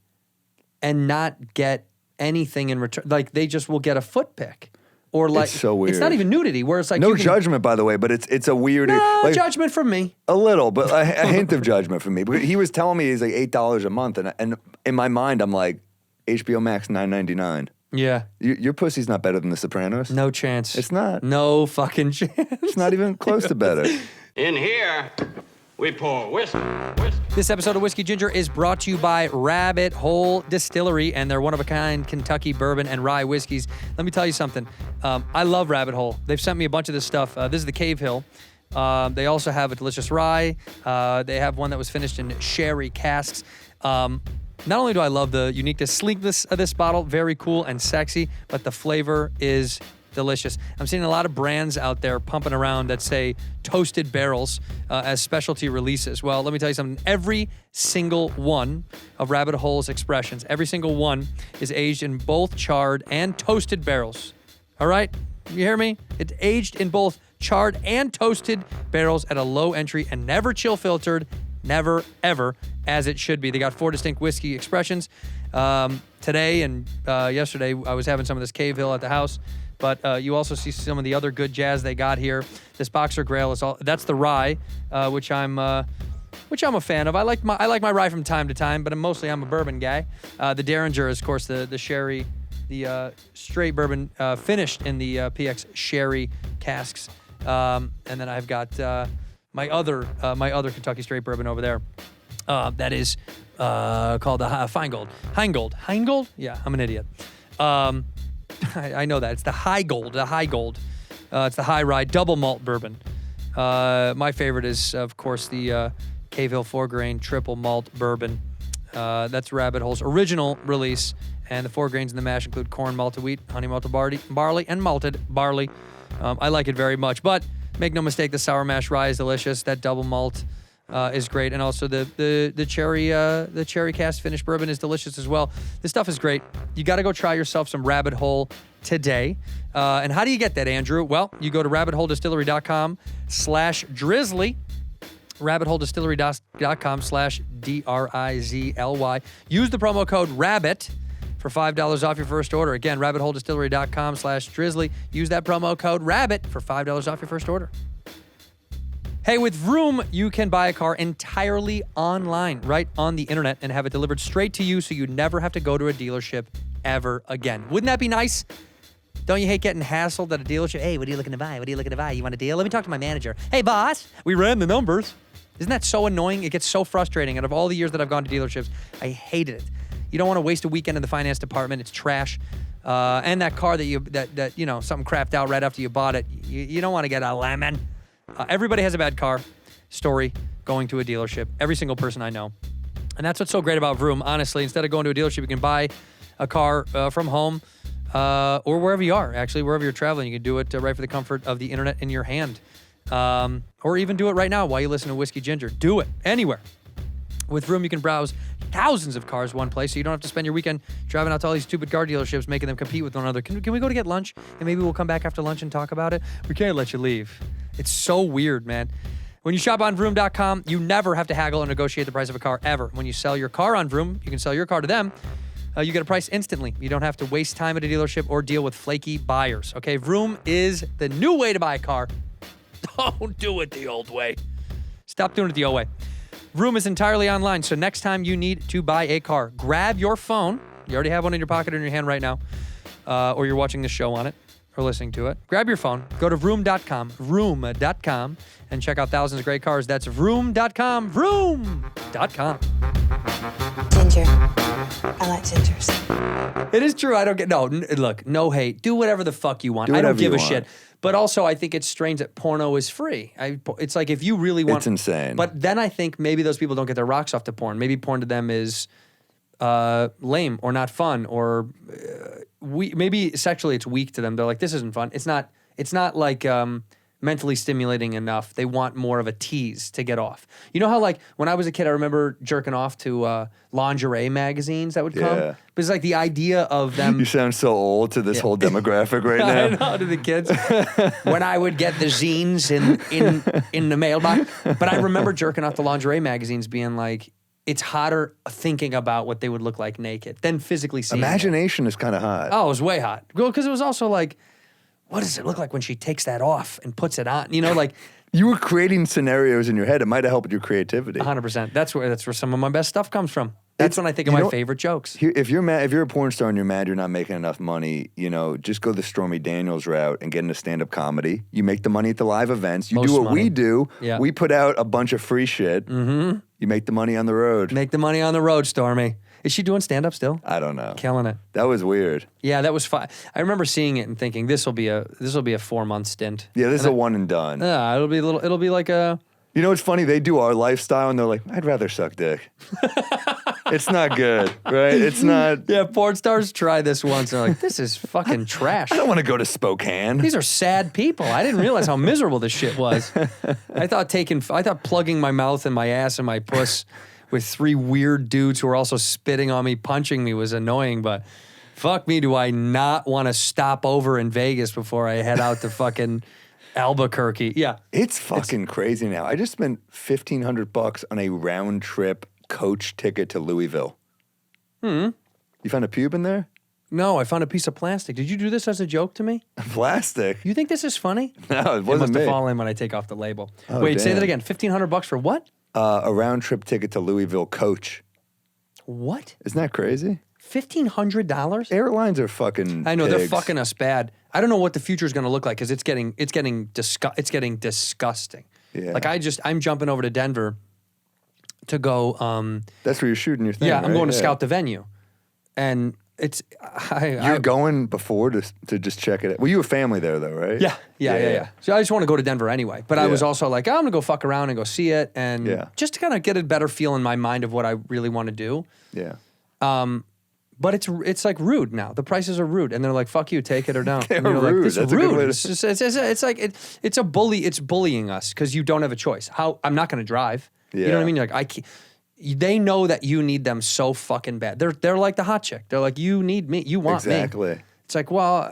and not get anything in return. Like, they just will get a foot pic. Or like, it's so weird. It's not even nudity, where it's like, no judgment, by the way, but it's a weird. No like, judgment from me. A little, but a hint of judgment from me. But he was telling me he's like $8 a month, and in my mind, I'm like, HBO Max $9.99. Yeah. Your pussy's not better than The Sopranos. No chance. It's not. No fucking chance. It's not even close to better. In here, we pour whiskey. This episode of Whiskey Ginger is brought to you by Rabbit Hole Distillery and their one-of-a-kind Kentucky bourbon and rye whiskeys. Let me tell you something. I love Rabbit Hole. They've sent me a bunch of this stuff. This is the Cave Hill. They also have a delicious rye. They have one that was finished in sherry casks. Not only do I love the uniqueness, sleekness of this bottle, very cool and sexy, but the flavor is delicious. I'm seeing a lot of brands out there pumping around that say toasted barrels as specialty releases. Well, let me tell you something. Every single one of Rabbit Hole's expressions, every single one is aged in both charred and toasted barrels. All right? You hear me? It's aged in both charred and toasted barrels at a low entry and never chill filtered, never, ever, as it should be. They got 4 distinct whiskey expressions. Today and yesterday, I was having some of this Cave Hill at the house. But you also see some of the other good jazz they got here. This Boxer Grail that's the rye, which I'm a fan of. I like my rye from time to time, but I'm a bourbon guy. The Derringer is, of course, the sherry, the straight bourbon finished in the PX sherry casks. And then I've got my other Kentucky straight bourbon over there. That is called the Feingold. Heingold? Yeah, I'm an idiot. I know that. It's the High Gold. It's the High Rye double malt bourbon. My favorite is, of course, the Cave Hill 4-grain triple malt bourbon. That's Rabbit Hole's original release. And the 4 grains in the mash include corn, malted wheat, honey malted barley, and malted barley. I like it very much. But make no mistake, the sour mash rye is delicious. That double malt is great, and also the cherry cast finished bourbon is delicious as well. This stuff is great. You got to go try yourself some Rabbit Hole today. And how do you get that, Andrew? Well, you go to rabbitholedistillery.com/drizzly. rabbitholedistillery.com/DRIZLY. Use the promo code RABBIT for $5 off your first order. Again, rabbitholedistillery.com/drizzly. Use that promo code RABBIT for $5 off your first order. Hey, with Vroom, you can buy a car entirely online, right on the internet, and have it delivered straight to you so you never have to go to a dealership ever again. Wouldn't that be nice? Don't you hate getting hassled at a dealership? Hey, what are you looking to buy? You want a deal? Let me talk to my manager. Hey, boss, we ran the numbers. Isn't that so annoying? It gets so frustrating. Out of all the years that I've gone to dealerships, I hated it. You don't want to waste a weekend in the finance department. It's trash. And that car that something crapped out right after you bought it, you don't want to get a lemon. Everybody has a bad car story going to a dealership. Every single person I know. And that's what's so great about Vroom. Honestly, instead of going to a dealership, you can buy a car from home or wherever you are. Actually, wherever you're traveling, you can do it right for the comfort of the internet in your hand. Or even do it right now while you listen to Whiskey Ginger. Do it anywhere. With Vroom, you can browse thousands of cars one place, so you don't have to spend your weekend driving out to all these stupid car dealerships, making them compete with one another. Can we go to get lunch, and maybe we'll come back after lunch and talk about it? We can't let you leave. It's so weird, man. When you shop on Vroom.com, you never have to haggle or negotiate the price of a car, ever. When you sell your car on Vroom, you can sell your car to them You get a price instantly. You don't have to waste time at a dealership or deal with flaky buyers. Okay, Vroom is the new way to buy a car. Don't do it the old way. Stop doing it the old way. Vroom is entirely online, so next time you need to buy a car, grab your phone. You already have one in your pocket or in your hand right now, or you're watching the show on it or listening to it. Grab your phone, go to vroom.com, and check out thousands of great cars. That's vroom.com, vroom.com. Ginger. I like gingers. It is true. I don't get look, no hate. Do whatever the fuck you want. Do I don't whatever give you a shit. want. But also, I think it's strange that porno is free. It's like if you really want, It's insane. But then I think maybe those people don't get their rocks off to porn. Maybe porn to them is lame or not fun, or maybe sexually it's weak to them. They're like, this isn't fun. It's not like mentally stimulating enough. They want more of a tease to get off. You know how like when I was a kid, I remember jerking off to lingerie magazines that would come. Yeah. But it's like the idea of them. You sound so old to this whole demographic right I now. know, to the kids. When I would get the zines in the mailbox. But I remember jerking off the lingerie magazines being like, it's hotter thinking about what they would look like naked than physically seeing it. Imagination is kind of hot. Oh, it was way hot. Well, because it was also like, what does it look like when she takes that off and puts it on? You know, like You were creating scenarios in your head. It might have helped your creativity. 100%. That's where some of my best stuff comes from. That's when I think of my favorite jokes. If you're mad, if you're a porn star and you're mad you're not making enough money, just go the Stormy Daniels route and get into stand-up comedy. You make the money at the live events. You do what we do. Yeah. We put out a bunch of free shit. Mm-hmm. You make the money on the road. Make the money on the road, Stormy. Is she doing stand-up still? I don't know. Killing it. That was weird. Yeah, that was fun. I remember seeing it and thinking this will be a 4-month stint. Yeah, this is a one and done. Yeah, it'll be like a. You know what's funny? They do our lifestyle and they're like, I'd rather suck dick. It's not good, right? It's not. Yeah, porn stars try this once. They're like, this is fucking trash. I don't want to go to Spokane. These are sad people. I didn't realize how miserable this shit was. I thought plugging my mouth and my ass and my puss with 3 weird dudes who were also spitting on me, punching me was annoying, but fuck me, do I not want to stop over in Vegas before I head out to fucking Albuquerque. Yeah. It's fucking crazy now. I just spent $1,500 on a round trip coach ticket to Louisville. You found a pube in there? No, I found a piece of plastic. Did you do this as a joke to me? Plastic? You think this is funny? No, it It wasn't must have me. fallen when I take off the label. Oh, Wait, say that damn. again. $1,500 for what? A round trip ticket to Louisville coach. What? Isn't that crazy? $1,500? Airlines are fucking I know they're pigs. fucking us bad. I don't know what the future is going to look like because it's getting disgusting. Yeah. Like I'm jumping over to Denver to go. That's where you're shooting your thing. Yeah, I'm right? going to scout the venue, and it's You're going before to just check it out. Well, you have family there though, right? Yeah. So I just want to go to Denver anyway. But I was Yeah. also like, I'm gonna go fuck around and go see it, and Yeah. just to kind of get a better feel in my mind of what I really want to do. Yeah. But it's like rude now. The prices are rude, and they're like, "Fuck you, take it or don't." They're And you're like, rude. "This is That's a good rude." way to- It's just, it's like it's a bully. It's bullying us because you don't have a choice. I'm not going to drive. You know what I Yeah. mean? You're like I can't. They know that you need them so fucking bad. They're like the hot chick. They're like, you need me. You want me. Exactly. It's like, well,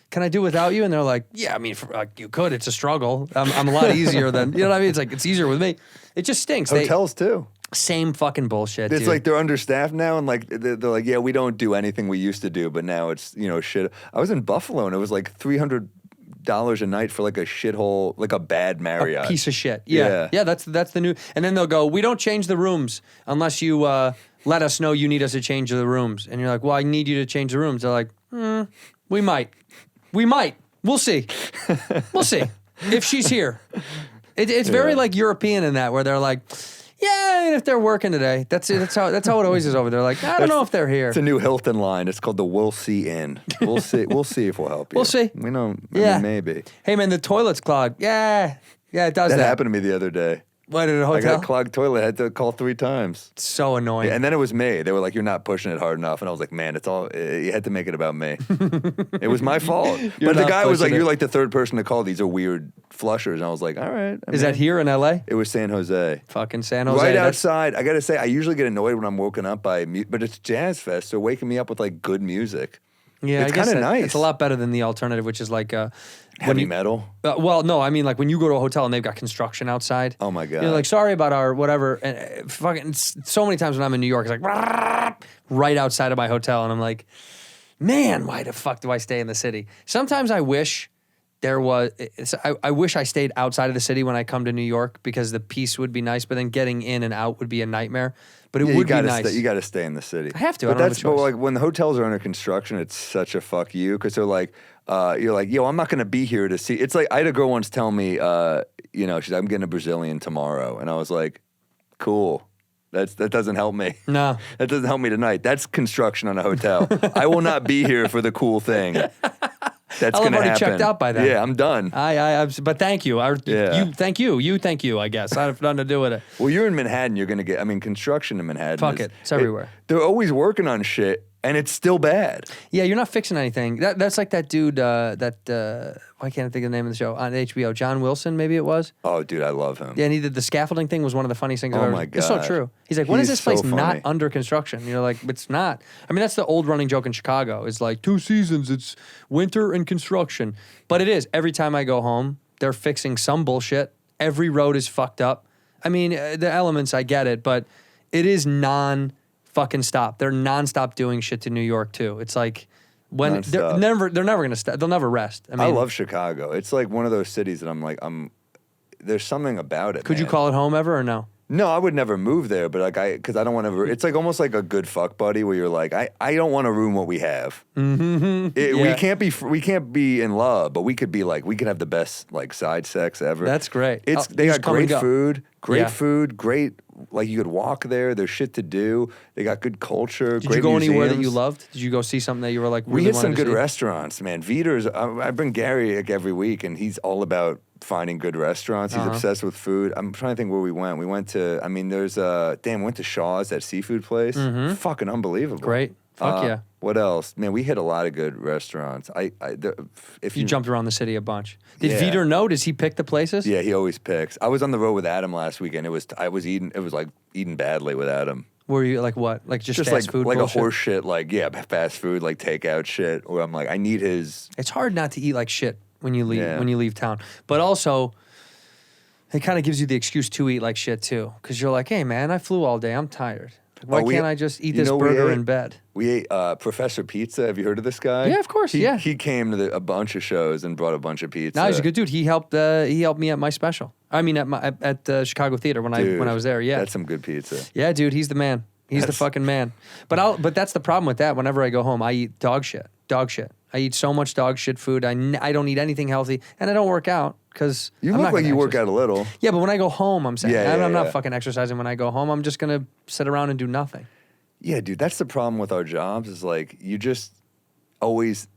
can I do without you? And they're like, yeah, I mean, you could. It's a struggle. I'm a lot easier than, you know what I mean? It's like, it's easier with me. It just stinks. Hotels too. Same fucking bullshit, It's dude. like they're understaffed now, and like they're like, yeah, we don't do anything we used to do, but now it's shit. I was in Buffalo, and it was like $300 a night for like a shithole, like a bad Marriott. Piece of shit. Yeah. That's the new. And then they'll go, we don't change the rooms unless you let us know you need us to change the rooms. And you're like, well, I need you to change the rooms. They're like, we might. We'll see. We'll see if she's here. It's very like European in that, where they're like, yeah, and if they're working today, that's it. That's how it always is over there. Like, I don't know if they're here. It's a new Hilton line. It's called the We'll See Inn. We'll see. We'll see if we'll help you. We'll see. We know. Yeah. I mean, maybe. Hey man, the toilet's clogged. Yeah, it does that. That happened to me the other day. What, at a I hotel? got a clogged toilet. I had to call 3 times. So annoying. Yeah, and then it was me. They were like, "You're not pushing it hard enough," and I was like, "Man, it's all. You had to make it about me. It was my fault." But the not guy was like, pushing it. "You're like the 3rd person to call. These are weird flushers." And I was like, "All right." Is that here in LA? It was San Jose. Fucking San Jose. Right That's- outside. I gotta say, I usually get annoyed when I'm woken up by, but it's Jazz Fest, so waking me up with like good music. Yeah, it's I guess kind of nice. It's a lot better than the alternative, which is like Heavy metal. Well, no, I mean like when you go to a hotel and they've got construction outside. Oh my God. You're like, sorry about our whatever. And fucking so many times when I'm in New York, it's like right outside of my hotel, and I'm like, man, why the fuck do I stay in the city? Sometimes I wish there was. I wish I stayed outside of the city when I come to New York because the peace would be nice, but then getting in and out would be a nightmare. But it would be nice. You got to stay in the city. I have to. But I don't have a choice. But like when the hotels are under construction, it's such a fuck you because they're like, you're like, yo, I'm not gonna be here to see. It's like I had a girl once tell me, she's like, I'm getting a Brazilian tomorrow, and I was like, cool. That doesn't help me. No. That doesn't help me tonight. That's construction on a hotel. I will not be here for the cool thing. That's going to happen. I've already checked out by then. Yeah, I'm done. But thank you. Thank you, I guess. I have nothing to do with it. Well, you're in Manhattan. You're going to get, construction in Manhattan. Fuck it. It's everywhere. They're always working on shit, and it's still bad. Yeah, you're not fixing anything. That's like that dude, why can't I think of the name of the show? On HBO, John Wilson, maybe it was? Oh, dude, I love him. Yeah, and he did the scaffolding thing was one of the funniest things I've Oh, ever my It's so God. true. He's like, when is He's this place so not funny. under construction? You're like, it's not. I mean, that's the old running joke in Chicago. It's like 2 seasons, it's winter and construction. But it is. Every time I go home, they're fixing some bullshit. Every road is fucked up. I mean, the elements, I get it, but it is non-fucking stop. They're non-stop doing shit to New York, too. It's like, when they're never gonna stop. They'll never rest. I mean, I love Chicago. It's like one of those cities that I'm like, there's something about it. Could you call it home ever or no? No, I would never move there, but because I don't want to. It's like almost like a good fuck buddy where you're like, I don't want to ruin what we have. Mm-hmm. Yeah. We can't be in love, but we could be like, we could have the best like side sex ever. That's great. They got great food, Yeah. great. Like you could walk there. There's shit to do. They got good culture. Did great you go anywhere that museums. you loved? Did you go see something that you were like? We really hit some wanted to good see? restaurants, man. Viter's. I bring Gary like every week, and he's all about finding good restaurants. He's obsessed with food. I'm trying to think where we went. We went to. I mean, we went to Shaw's, that seafood place. Fucking unbelievable. Great. Fuck yeah. What else? Man, we hit a lot of good restaurants. If You jumped around the city a bunch. Did Yeah. Viter know? Does he pick the places? Yeah, he always picks. I was on the road with Adam last weekend. It was like eating badly with Adam. Were you like what? Like just fast like food like bullshit? a horse shit, like fast food, like takeout shit. Where I'm like, I need his. It's hard not to eat like shit when you leave Yeah. when you leave town. But also, it kind of gives you the excuse to eat like shit too, because you're like, hey man, I flew all day. I'm tired. Why can't I just eat this burger in bed? We ate Professor Pizza. Have you heard of this guy? Yeah, of course, yeah. He came to a bunch of shows and brought a bunch of pizza. No, he's a good dude. He helped me at my special. I mean, at the Chicago Theater when I was there. Yeah, That's some good pizza. yeah, dude. He's the man. He's the fucking man. But that's the problem with that. Whenever I go home, I eat dog shit. I eat so much dog shit food. I don't eat anything healthy, and I don't work out because You look like you work out a little. Yeah, but when I go home, I'm saying I'm not yeah. fucking exercising. When I go home, I'm just gonna sit around and do nothing. Yeah, dude, that's the problem with our jobs is like you just always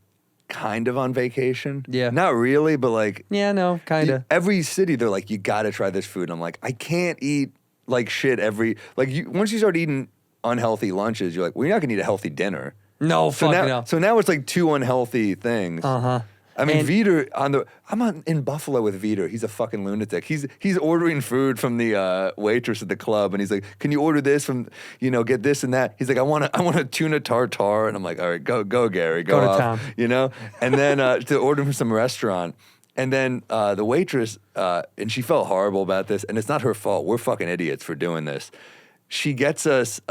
kind of on vacation. Yeah. Not really, but like Yeah, no, kind of. every city they're like, you gotta try this food. And I'm like, I can't eat like shit once you start eeting unhealthy lunches, you're like, well, you're not gonna eat a healthy dinner. No, So fucking now, hell. so now it's like 2 unhealthy things. Uh-huh. I mean, And- Viter I'm in Buffalo with Viter. He's a fucking lunatic. He's ordering food from the waitress at the club, and he's like, "Can you order this from get this and that?" He's like, "I want a tuna tartare," and I'm like, "All right, go Gary, Go to off," town. And then to order from some restaurant, and then the waitress and she felt horrible about this, and it's not her fault. We're fucking idiots for doing this. She gets us.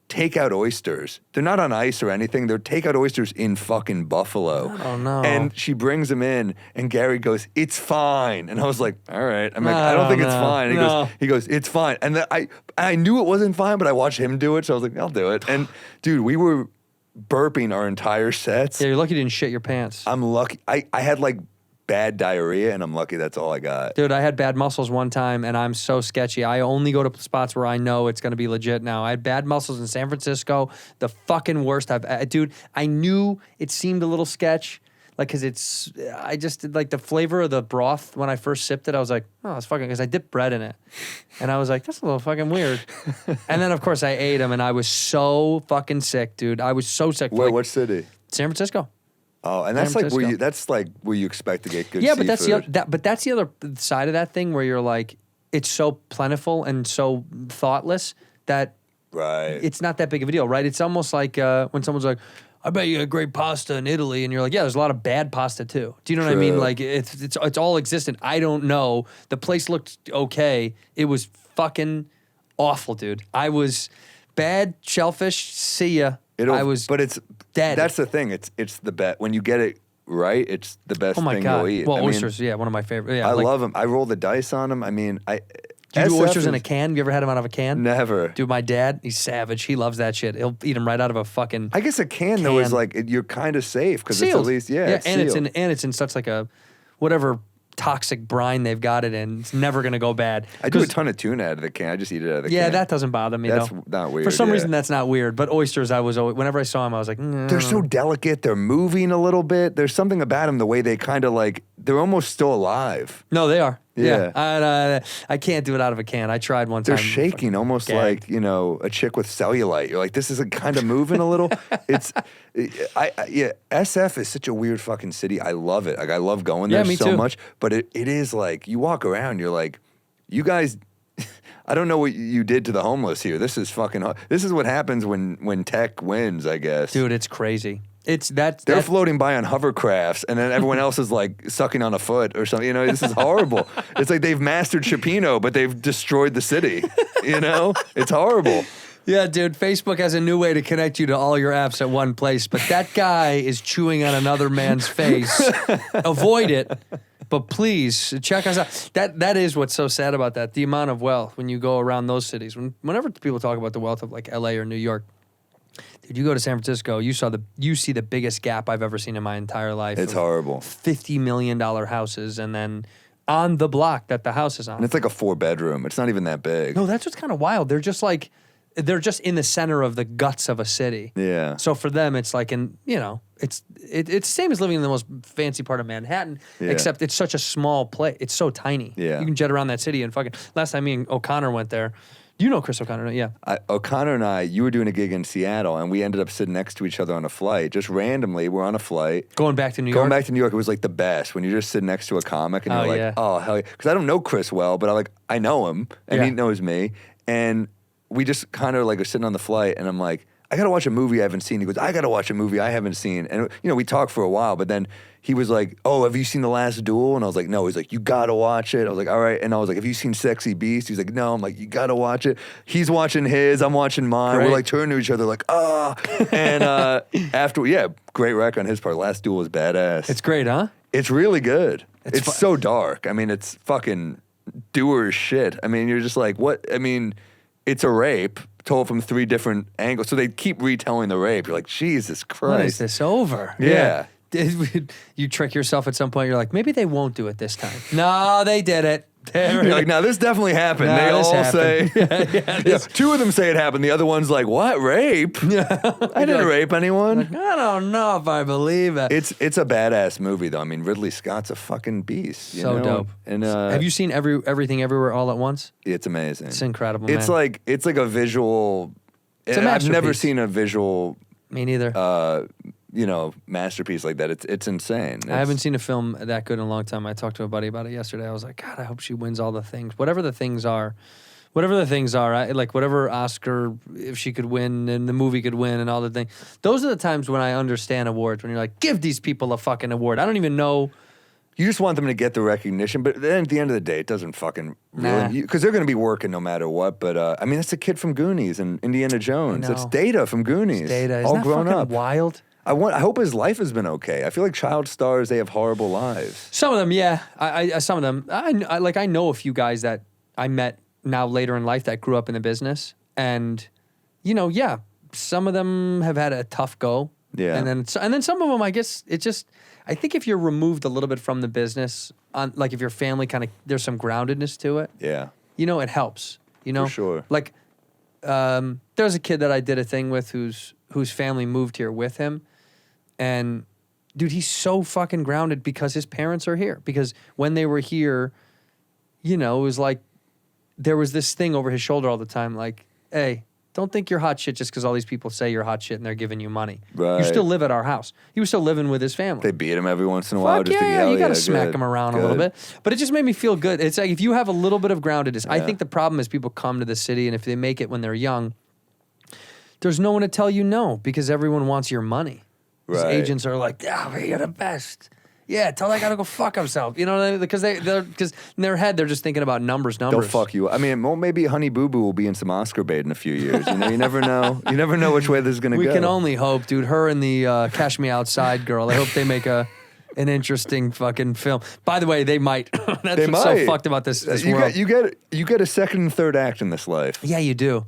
Takeout oysters. They're not on ice or anything. They're takeout oysters in fucking Buffalo. Oh, no. And she brings them in, and Gary goes, "It's fine." And I was like, "All right." I'm like, "I don't think it's no, fine." And no. he goes, "It's fine." And then I knew it wasn't fine, but I watched him do it, so I was like, "I'll do it." And dude, we were burping our entire sets. Yeah, you're lucky you didn't shit your pants. I'm lucky. I had like bad diarrhea, and I'm lucky that's all I got. Dude, I had bad muscles one time, and I'm so sketchy. I only go to spots where I know it's going to be legit now. I had bad muscles in San Francisco. The fucking worst dude, I knew it seemed a little sketch, like, because I just, like, the flavor of the broth, when I first sipped it, I was like, oh, it's fucking, because I dipped bread in it. And I was like, that's a little fucking weird. And then, of course, I ate them, and I was so fucking sick, dude. I was so sick. Where? What city? San Francisco. Oh, and that's San like where Francisco. you expect to get good. Yeah, seafood. but that's the other side of that thing where you're like, it's so plentiful and so thoughtless that right. it's not that big of a deal, right? It's almost like when someone's like, I bet you had great pasta in Italy. And you're like, yeah, there's a lot of bad pasta too. Do you know what I mean? True. Like it's all existent. I don't know. The place looked okay. It was fucking awful, dude. I was bad shellfish. See ya. But it's dead. That's the thing. It's the best when you get it right. It's the best Oh my thing God. you'll eat. Well, I mean, oysters, yeah, one of my favorite. Yeah, I like, love them. I roll the dice on them. I mean, Do you do SF oysters in a is- can? Have you ever had them out of a can? Never. Dude, my dad, he's savage. He loves that shit. He'll eat them right out of a fucking I guess a can though is Can. like you're kind of safe because it's sealed. at least it's and sealed. it's in such like a whatever toxic brine they've got it in. It's never gonna go bad. I do a 'Cause- ton of tuna out of the can. I just eat it out of the Yeah, can. that doesn't bother me That's though. not weird, For some yeah. reason, that's not weird. But oysters, I was always, whenever I saw them, I was like, They're so delicate. They're moving a little bit. There's something about them, the way they kind of like, they're almost still alive. no, they are. Yeah. I can't do it out of a can. I tried one They're time. shaking, almost gagged. like, a chick with cellulite. You're like, this is kind of moving a little. SF is such a weird fucking city. I love it. Like, I love going Yeah, there me so too. much. But it is like, you walk around, you're like, you guys, I don't know what you did to the homeless here. This is fucking, this is what happens when tech wins, I guess. Dude, it's crazy. They're floating by on hovercrafts, and then everyone else is like sucking on a foot or something. This is horrible. It's like they've mastered Chapino, but they've destroyed the city. It's horrible. Yeah, dude, Facebook has a new way to connect you to all your apps at one place, but that guy is chewing on another man's face. Avoid it, but please check us out. That is what's so sad about that. The amount of wealth when you go around those cities. Whenever people talk about the wealth of like LA or New York, dude, you go to San Francisco, you see the biggest gap I've ever seen in my entire life. It's of horrible. $50 million houses, and then on the block that the house is on. And it's like a 4-bedroom. It's not even that big. No, that's what's kind of wild. They're just in the center of the guts of a city. Yeah. So for them, it's like it's the same as living in the most fancy part of Manhattan, Yeah. except it's such a small place. It's so tiny. Yeah. You can jet around that city and fucking. Last time me and O'Connor went there, you know Chris O'Connor, yeah. O'Connor and I, you were doing a gig in Seattle, and we ended up sitting next to each other on a flight. Just randomly, we're on a flight. Going back to New Going York. back to New York, it was like the best when you're just sitting next to a comic and Oh, you're like, yeah. oh, hell yeah. Because I don't know Chris well, but I know him, and Yeah. he knows me. And we just kind of like are sitting on the flight, and I'm like, I got to watch a movie I haven't seen. He goes, I got to watch a movie I haven't seen. And, we talked for a while, but then he was like, oh, have you seen The Last Duel? And I was like, no. He's like, you got to watch it. I was like, all right. And I was like, have you seen Sexy Beast? He's like, no. I'm like, you got to watch it. He's watching his. I'm watching mine. Great. We're like turning to each other like, And great rec on his part. Last Duel was badass. It's great, huh? It's really good. It's It's fu- so dark. I mean, it's fucking doer shit. I mean, you're just like, what? I mean, it's a rape told from 3 different angles. So they keep retelling the rape. You're like, Jesus Christ. When is this over? Yeah. You trick yourself at some point. You're like, maybe they won't do it this time. No, they did it. You're like, no, this definitely happened. No, They this all happened. say, 2 of them say it happened. The other one's like, what? Rape? I didn't rape anyone. I don't know if I believe it. It's a badass movie, though. I mean, Ridley Scott's a fucking beast. You So know? dope. And Have you seen Everything Everywhere All at Once? It's amazing. It's incredible, It's man. like a visual. It's a I've never masterpiece. seen a visual, Me neither. masterpiece like that. It's insane. I haven't seen a film that good in a long time. I talked to a buddy about it yesterday. I was like, God, I hope she wins all the things. Whatever the things are, whatever Oscar, if she could win and the movie could win and all the things. Those are the times when I understand awards, when you're like, give these people a fucking award. I don't even know. You just want them to get the recognition, but then at the end of the day, it doesn't fucking Nah. really, because they're going to be working no matter what. But I mean, that's the kid from Goonies and Indiana Jones. know. That's Data from Goonies. Data. Isn't all that grown fucking up. wild? I hope his life has been okay. I feel like child stars, they have horrible lives. Some of them, yeah. Some of them. I know a few guys that I met now later in life that grew up in the business, and yeah, some of them have had a tough go. Yeah. And then some of them, I guess I think if you're removed a little bit from the business, like if your family kind of there's some groundedness to it, Yeah. it helps. For sure. Like there's a kid that I did a thing with whose family moved here with him, and dude, he's so fucking grounded because his parents are here. Because when they were here, it was like there was this thing over his shoulder all the time, like, hey, don't think you're hot shit just because all these people say you're hot shit and they're giving you money. You Right. still live at our house. He was still living with his family. They beat him every once in a while. Fuck Just to yeah, yell, you got to yeah, smack good, him around a little good. bit. But it just made me feel good. It's like if you have a little bit of groundedness, I Yeah. think the problem is people come to the city and if they make it when they're young, there's no one to tell you no because everyone wants your money. His Right. agents are like, yeah, you're the best. Yeah, tell that guy to go fuck himself. You know what I mean? Because because in their head they're just thinking about numbers. They'll fuck you. I mean, well, maybe Honey Boo Boo will be in some Oscar bait in a few years. You know, you never know. You never know which way this is going to go. We can only hope, dude. Her and the Cash Me Outside girl. I hope they make an interesting fucking film. By the way, they might. That's They what's so might. fucked about this you world. you get a second and third act in this life. Yeah, you do.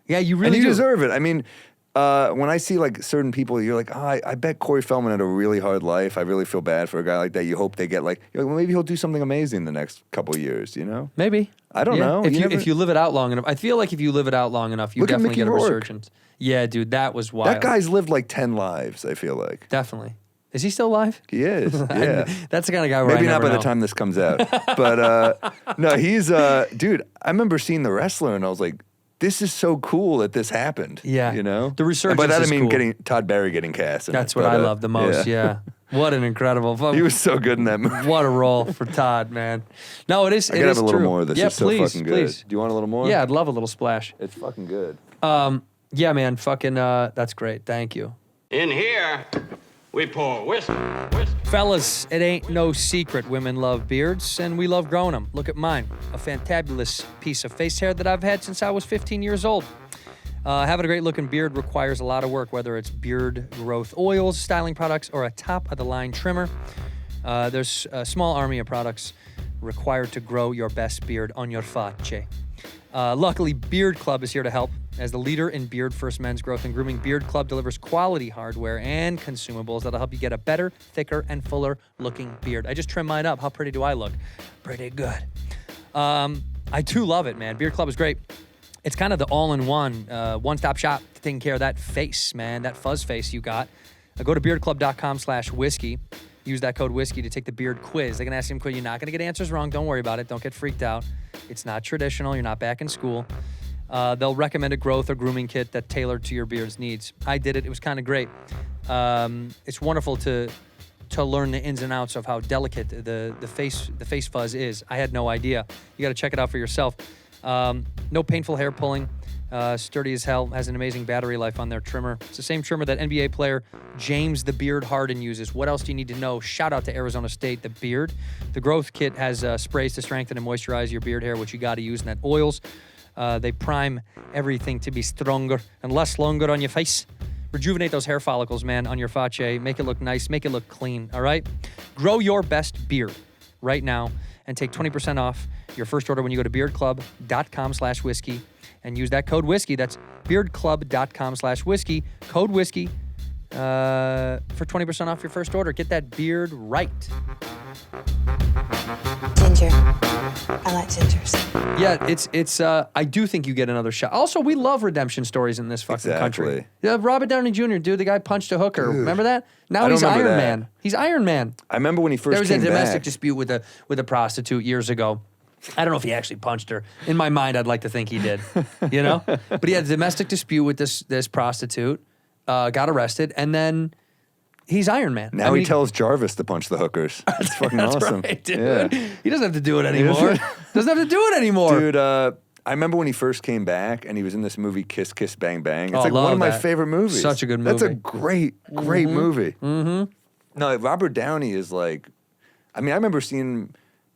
Yeah, you And really you do. deserve it. I mean, when I see like certain people, you're like, oh, I bet Corey Feldman had a really hard life. I really feel bad for a guy like that. You hope they get like, you're like, well, maybe he'll do something amazing the next couple of years, you know? Maybe. I don't know. If You you never- if you live it out long enough, I feel like if you live it out long enough, you Look at definitely Mickey get a Rourke. resurgence. Yeah, dude, that was wild. That guy's lived like 10 lives, I feel like. Definitely. Is he still alive? He is, yeah. That's the kind of guy where Maybe I not never by know. the time this comes out. But no, he's, dude, I remember seeing The Wrestler and I was like, this is so cool that this happened. Yeah. You know? The resurgence And by that is I mean cool. getting Todd Barry getting cast. in That's it, what but, I love the most. Yeah. What an incredible. He was so good in that movie. What a role for Todd, man. No, it is. I it gotta is have a little true. more of this. Yeah, It's so please, fucking good. please. Do you want a little more? Yeah, I'd love a little splash. It's fucking good. Yeah, man. Fucking. That's great. Thank you. In here, we pour whiskey. Fellas, it ain't no secret women love beards, and we love growing them. Look at mine, a fantabulous piece of face hair that I've had since I was 15 years old. Having a great-looking beard requires a lot of work, whether it's beard growth oils, styling products, or a top-of-the-line trimmer. There's a small army of products required to grow your best beard on your face. Luckily, Beard Club is here to help. As the leader in beard-first men's growth and grooming, Beard Club delivers quality hardware and consumables that'll help you get a better, thicker, and fuller-looking beard. I just trimmed mine up. How pretty do I look? Pretty good. I do love it, man. Beard Club is great. It's kind of the all-in-one, one-stop shop for taking care of that face, man, that fuzz face you got. Go to beardclub.com/whiskey. Use that code whiskey to take the beard quiz. They're going to ask you a quiz. You're not going to get answers wrong. Don't worry about it. Don't get freaked out. It's not traditional. You're not back in school. They'll recommend a growth or grooming kit that's tailored to your beard's needs. I did it. It was kind of great. It's wonderful to learn the ins and outs of how delicate the face fuzz is. I had no idea. You got to check it out for yourself. No painful hair pulling. Sturdy as hell. Has an amazing battery life on their trimmer. It's the same trimmer that NBA player James the Beard Harden uses. What else do you need to know? Shout out to Arizona State, the Beard. The growth kit has sprays to strengthen and moisturize your beard hair, which you got to use, and that oils. They prime everything to be stronger and less longer on your face. Rejuvenate those hair follicles, man, on your face. Make it look nice. Make it look clean, all right? Grow your best beard right now and take 20% off your first order when you go to beardclub.com/whiskey and use that code whiskey. That's beardclub.com/whiskey. Code whiskey for 20% off your first order. Get that beard right. Ginger. I like gingers. Yeah, it's. I do think you get another shot. Also, we love redemption stories in this fucking country. Exactly. Yeah, Robert Downey Jr., dude, the guy punched a hooker. Remember that? Now I don't he's remember Iron that. Man. He's Iron Man. I remember when he first There was a came domestic back. dispute with a prostitute years ago. I don't know if he actually punched her. In my mind, I'd like to think he did. You know, but he had a domestic dispute with this prostitute. Got arrested, and then he's Iron Man. Now he tells Jarvis to punch the hookers. It's fucking That's awesome. right, dude. Yeah. He doesn't have to do it anymore. Doesn't have to do it anymore. Dude, I remember when he first came back and he was in this movie Kiss Kiss Bang Bang. It's Oh, like one love of my that. favorite movies. Such a good That's a movie. great movie. Mm-hmm. No, Robert Downey is like, I mean, I remember seeing him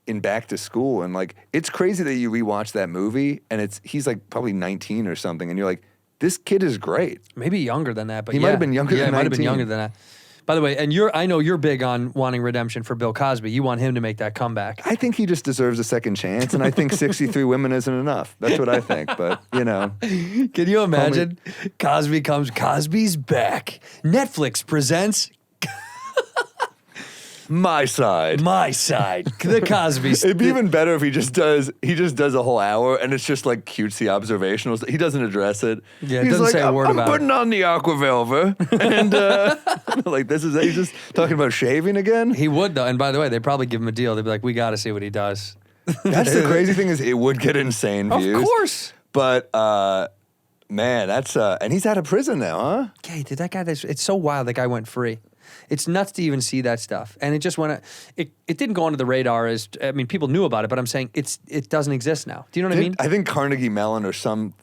in Back to School and like, it's crazy that you rewatch that movie and he's like probably 19 or something and you're like, this kid is great. Maybe younger than that, but He yeah. might have been younger Yeah, than he might have been 19. younger than that. By the way, and I know you're big on wanting redemption for Bill Cosby. You want him to make that comeback. I think he just deserves a second chance, and I think 63 women isn't enough. That's what I think, but, you know. Can you imagine? Cosby's back. Netflix presents My side. My Side, the Cosby's. It'd be even better if he just does a whole hour and it's just like cutesy observationals. He doesn't address it. Yeah, it He's doesn't like, say a word I'm about it. putting on the aqua velva. And like this is he's just talking about shaving again. He would though, and by the way, they probably give him a deal. They'd be like, "We got to see what he does." That's the crazy thing is it would get insane views. Of course. But man, that's and he's out of prison now, huh? Okay, did that guy? It's so wild. That guy went free. It's nuts to even see that stuff. And it just went, it didn't go under the radar as, I mean, people knew about it, but I'm saying it doesn't exist now. Do you know what I mean? I think Carnegie Mellon or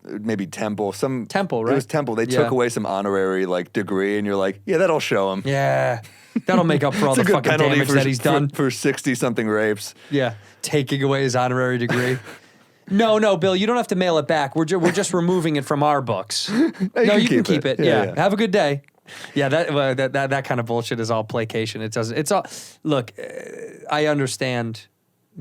maybe Temple, Temple, right? It was Temple. They took away some honorary like degree, and you're like, yeah, that'll show him. Yeah. That'll make up for all It's the a good fucking penalty damage that he's done. for 60-something rapes. Yeah. Taking away his honorary degree. No, Bill, you don't have to mail it back. We're just removing it from our books. No, you can keep it. Yeah. Have a good day. Yeah, that kind of bullshit is all placation. It doesn't. It's all. Look, I understand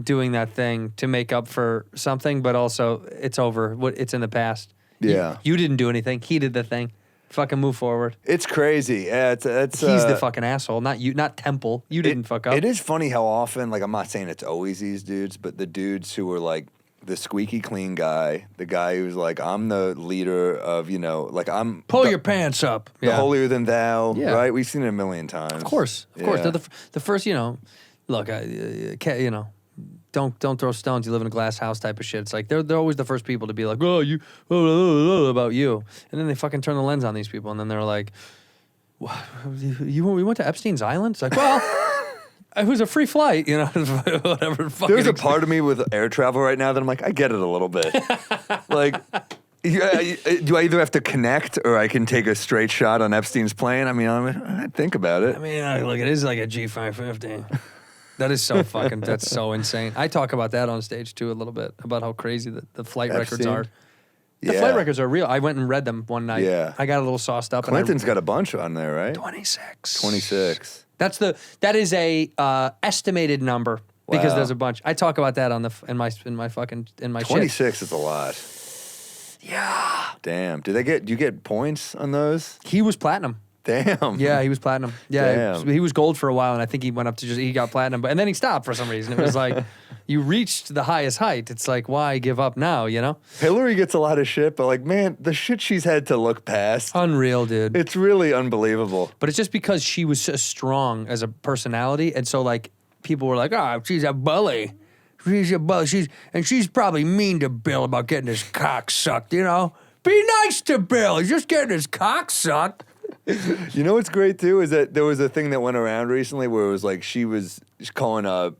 doing that thing to make up for something, but also it's over. It's in the past. Yeah, you didn't do anything. He did the thing. Fucking move forward. It's crazy. Yeah, it's he's the fucking asshole, not you, not Temple. You didn't fuck up. It is funny how often, like, I'm not saying it's always these dudes, but the dudes who were like the squeaky clean guy, the guy who's like, I'm the leader of, like I'm pull your pants up, the holier than thou, Yeah. right? We've seen it a million times. Of course. They're the first. Look, don't throw stones. You live in a glass house type of shit. It's like they're always the first people to be like, about you, and then they fucking turn the lens on these people, and then they're like, we went to Epstein's Island. It's like, well, it was a free flight, whatever. There's a part of me with air travel right now that I'm like, I get it a little bit. Like, do I either have to connect or I can take a straight shot on Epstein's plane? I mean, I'd think about it. I mean, look, it is like a G550. That is so fucking, that's so insane. I talk about that on stage too a little bit, about how crazy the flight records are. The flight records are real. I went and read them one night. Yeah. I got a little sauced up. Clinton's got a bunch on there, right? 26. That is a estimated number because there's a bunch. I talk about that in my 26 shit. is a lot. Yeah. Damn. Do you get points on those? He was platinum. Damn. Yeah, he was platinum. Yeah, Damn. he was gold for a while, and I think he went up to he got platinum, and then he stopped for some reason. It was like, you reached the highest height. It's like, why give up now, Hillary gets a lot of shit, but like, man, the shit she's had to look past. Unreal, dude. It's really unbelievable. But it's just because she was so strong as a personality, and so like, people were like, oh, she's a bully. She's a bully. She's probably mean to Bill about getting his cock sucked, Be nice to Bill. He's just getting his cock sucked. You know what's great too is that there was a thing that went around recently where it was like she was calling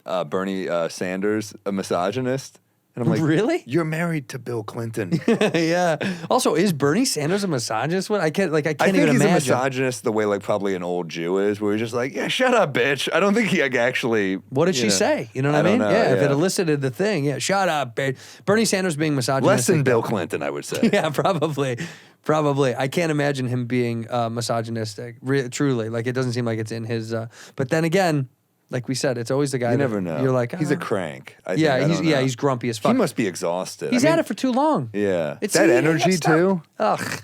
Bernie Sanders a misogynist, and I'm like, really? You're married to Bill Clinton. Yeah. Also, is Bernie Sanders a misogynist? I can't I even think he's imagine. a misogynist the way like probably an old Jew is, where he's just like, yeah, shut up, bitch. I don't think he actually. What did she say? You know what I mean? Know, If it elicited the thing, shut up, bitch. Bernie Sanders being misogynistic. Less than Bill Clinton, I would say. Yeah, probably. I can't imagine him being misogynistic. Truly, like it doesn't seem like it's in his. But then again, like we said, it's always the guy. You never know. You're like, he's a crank. He's grumpy as fuck. He must be exhausted. He's had it for too long. Yeah, that energy too. Ugh,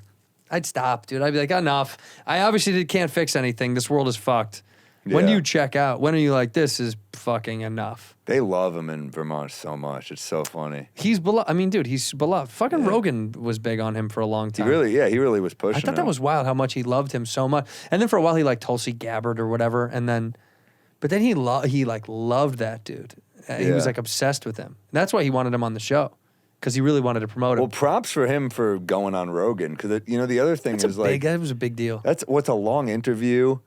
I'd stop, dude. I'd be like, enough. I obviously can't fix anything. This world is fucked. When do you check out? When are you like, this is fucking enough? They love him in Vermont so much. It's so funny. He's beloved. I mean, dude, he's beloved. Fucking Rogan was big on him for a long time. He really was pushing I thought that was wild how much he loved him so much. And then for a while he like Tulsi Gabbard or whatever. But then he loved that dude. He was like obsessed with him. And that's why he wanted him on the show. Because he really wanted to promote him. Well, props for him for going on Rogan. Because the other thing is like that was a big deal. That's what's a long interview.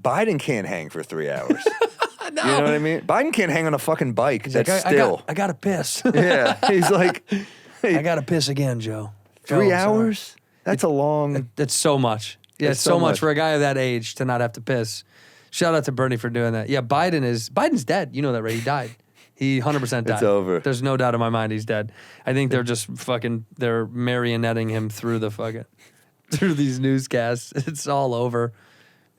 Biden can't hang for 3 hours. No. You know what I mean? Biden can't hang on a fucking bike. He's That's like, still. I got to piss. Yeah. He's like, hey, I got to piss again, Joe. 3 hours? That's a long. That's so much. Yeah, it's so much for a guy of that age to not have to piss. Shout out to Bernie for doing that. Yeah, Biden's dead. You know that, right? He died. He 100% died. It's over. There's no doubt in my mind he's dead. I think they're just they're marionetting him through through these newscasts. It's all over.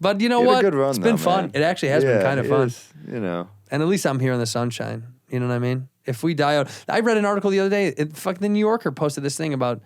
But you know what? Good run, it's been fun. Man. It actually has been kind of fun. Is, And at least I'm here in the sunshine. You know what I mean? If we die out. I read an article the other day. The New Yorker posted this thing about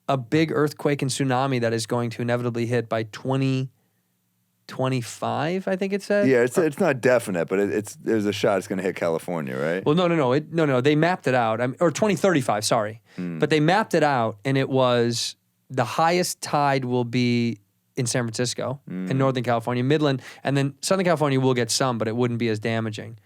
a big earthquake and tsunami that is going to inevitably hit by 2025, I think it said. Yeah, it's not definite, but there's a shot it's going to hit California, right? Well, no. They mapped it out. Or 2035, sorry. But they mapped it out, and it was the highest tide will be in San Francisco, in Northern California, Midland, and then Southern California will get some, but it wouldn't be as damaging.